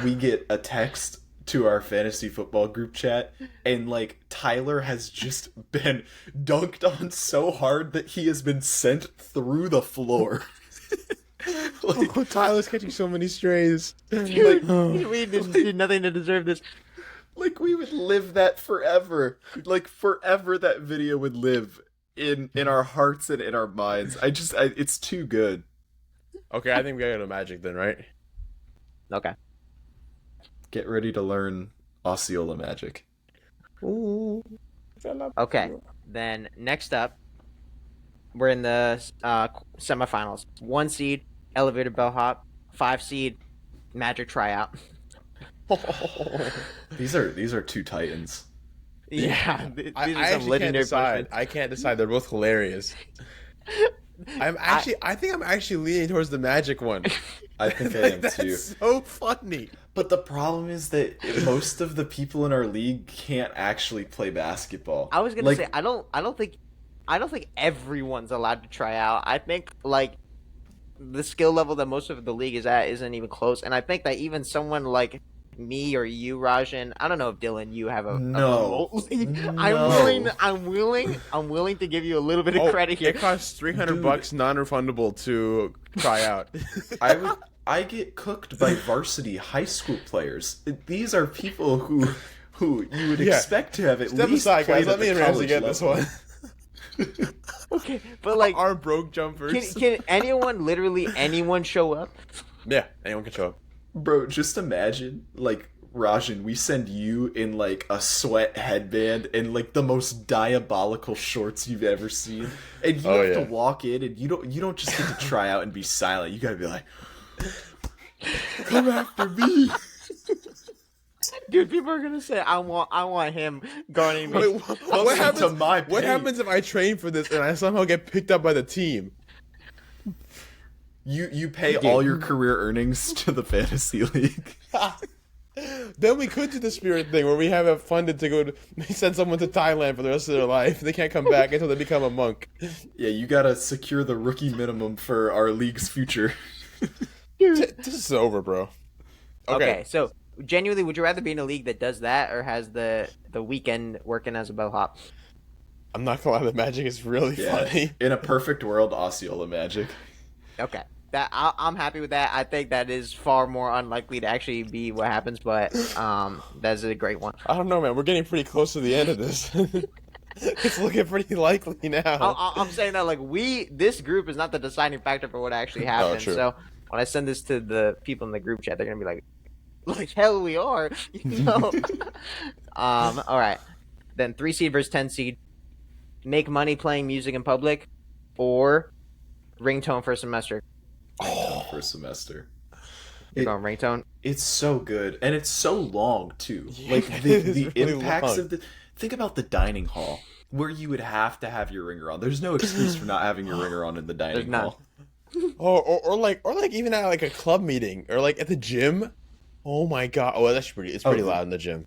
we get a text to our fantasy football group chat and like Tyler has just been dunked on so hard that he has been sent through the floor. Like, Oh, Tyler's catching so many strays. Dude, we did nothing to deserve this. like we would live that forever. Like forever that video would live in our hearts and in our minds. It's too good. Okay, I think we gotta go to Magic then, right? Okay. Get ready to learn Osceola magic. Ooh. Okay. Then next up, we're in the semifinals. 1 seed, elevator bellhop. 5 seed, magic tryout. These are two titans. Yeah, these I are some actually can't legendary decide. punishments. I can't decide. They're both hilarious. I think I'm actually leaning towards the magic one. I think I Like, am that's too. so funny. But the problem is that most of the people in our league can't actually play basketball. I was gonna Like, say I don't think everyone's allowed to try out. I think like the skill level that most of the league is at isn't even close, and I think that even someone like me or you, Rajan, I don't know if Dylan, you have a No. remote. No. I'm willing to give you a little bit of Oh, credit here. it costs $300 Dude. non-refundable to try out. I get cooked by varsity high school players. These are people who you would Yeah. expect to have at Step least aside, played guys. Let at me the and Ramsey college get this level. one. Okay, but like, Our broke jumpers. can anyone, literally anyone, show up? Yeah, anyone can show up. Bro, just imagine, like, Rajan, we send you in, like, a sweat headband and, like, the most diabolical shorts you've ever seen. And you have to walk in and you don't just get to try out and be silent. You gotta be like, come after me. Dude, people are gonna say I want him guarding me. Wait, what happens? To my What pay. happens if I train for this and I somehow get picked up by the team? You pay all your career earnings to the fantasy league. Then we could do the spirit thing where we have it funded to go to send someone to Thailand for the rest of their life. They can't come back until they become a monk. Yeah, you gotta secure the rookie minimum for our league's future. This is over, bro. Okay, so genuinely, would you rather be in a league that does that or has the weekend working as a bellhop? I'm not gonna lie, the magic is really funny. In a perfect world, Osceola Magic. Okay, I'm happy with that. I think that is far more unlikely to actually be what happens, but that's a great one. I don't know, man. We're getting pretty close to the end of this. It's looking pretty likely now. I'm saying that like this group is not the deciding factor for what actually happens. true. So when I send this to the people in the group chat, they're gonna be like hell we are, you know. All right, then 3 seed versus 10 seed. Make money playing music in public, or ringtone for a semester. For a semester. You're going ringtone. It's so good, and it's so long too. Yeah, Like it the is really impacts long. of the. Think about the dining hall, where you would have to have your ringer on. There's no excuse for not having your ringer on in the There's dining none. hall. Or like even at like a club meeting or like at the gym. Oh my god! Oh, that's it's pretty loud in the gym.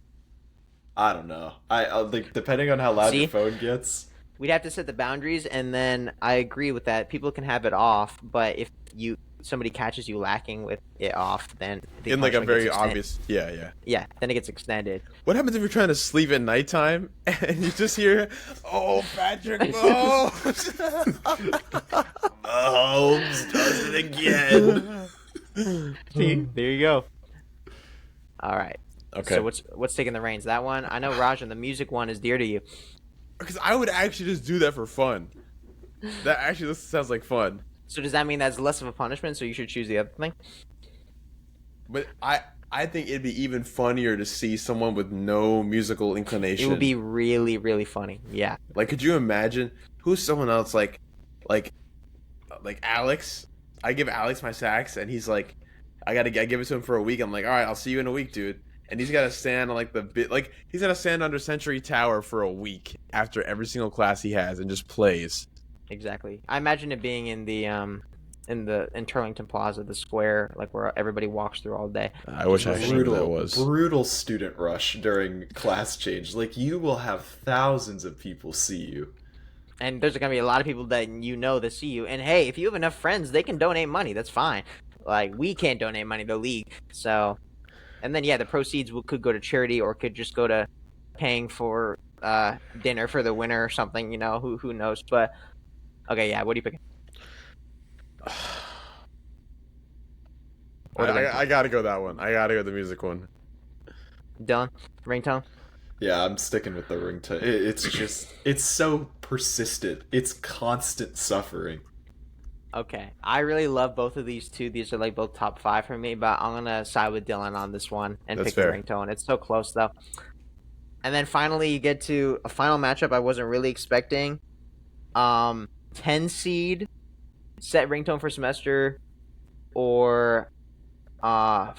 I don't know. I like depending on how loud See? your phone gets. We'd have to set the boundaries, and then I agree with that. People can have it off, but if somebody catches you lacking with it off, then the In like a punishment very gets extended. obvious. Yeah. Yeah, then it gets extended. What happens if you're trying to sleep at nighttime and you just hear, "Oh, Patrick Mahomes." Mahomes does it again. See, there you go. All right. Okay. So what's taking the reins? That one? I know, Rajan, the music one is dear to you. Because I would actually just do that for fun. That actually sounds like fun. So does that mean that's less of a punishment? So you should choose the other thing? But I think it'd be even funnier to see someone with no musical inclination. It would be really, really funny. Yeah. Like, could you imagine who's someone else like Alex? I give Alex my sax, and he's like, I give it to him for a week. I'm like, all right, I'll see you in a week, dude. And he's got to stand on he's got to stand under Century Tower for a week after every single class he has and just plays. Exactly. I imagine it being in Turlington Plaza, the square, like where everybody walks through all day. I wish I actually knew where that was. Brutal student rush during class change. Like, you will have thousands of people see you. And there's gonna be a lot of people that that see you. And hey, if you have enough friends, they can donate money. That's fine. Like, we can't donate money, the league. So, and then the proceeds could go to charity or could just go to paying for dinner for the winner or something. Who knows? But okay, yeah. What are you picking? I gotta go that one. I gotta go the music one. Dylan, ringtone. Yeah, I'm sticking with the ringtone. It's so persistent. It's constant suffering. Okay, I really love both of these two. These are like both top 5 for me, but I'm gonna side with Dylan on this one and That's pick fair. the ringtone. It's so close though. And then finally, you get to a final matchup I wasn't really expecting. 10 seed set ringtone for semester, or 5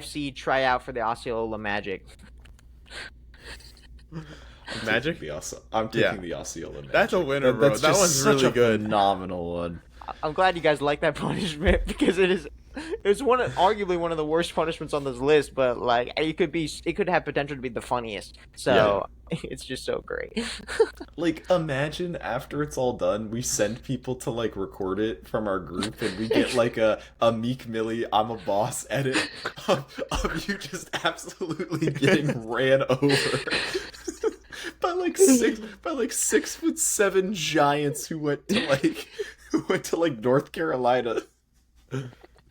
seed try out for the Osceola Magic. Magic? I'm taking Yeah. the Osceola Magic. That's a winner, bro. That's That just one's such really a good. phenomenal one. I'm glad you guys like that punishment because it's arguably one of the worst punishments on this list, but like it could have potential to be the funniest. So it's just so great. Like, imagine after it's all done, we send people to like record it from our group, and we get like a Meek Millie "I'm a Boss" edit of you just absolutely getting ran over by like 6'7" giants who went to like North Carolina.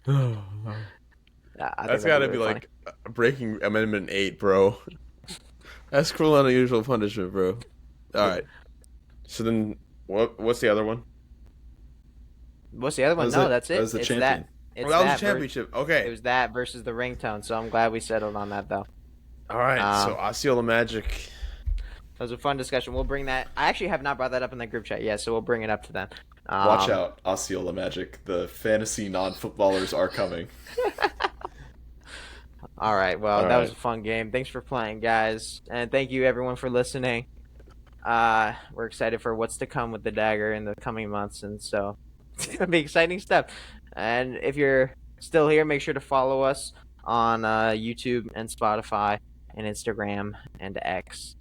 Yeah, That's gotta be like breaking Amendment 8, bro. That's cruel and unusual punishment, bro. Alright. So then, what's the other one? What's the other one? No, that's it. That was the It's champion. It's That was that the championship. Okay. It was that versus the ringtone. So I'm glad we settled on that though. Alright, so Osceola Magic. That was a fun discussion. We'll bring that. I actually have not brought that up in the group chat yet, so we'll bring it up to them. Watch out, Osceola Magic. The fantasy non-footballers are coming. All right. Well, that was a fun game. Thanks for playing, guys, and thank you everyone for listening. We're excited for what's to come with the Dagger in the coming months, and so it's gonna be exciting stuff. And if you're still here, make sure to follow us on YouTube and Spotify and Instagram and X.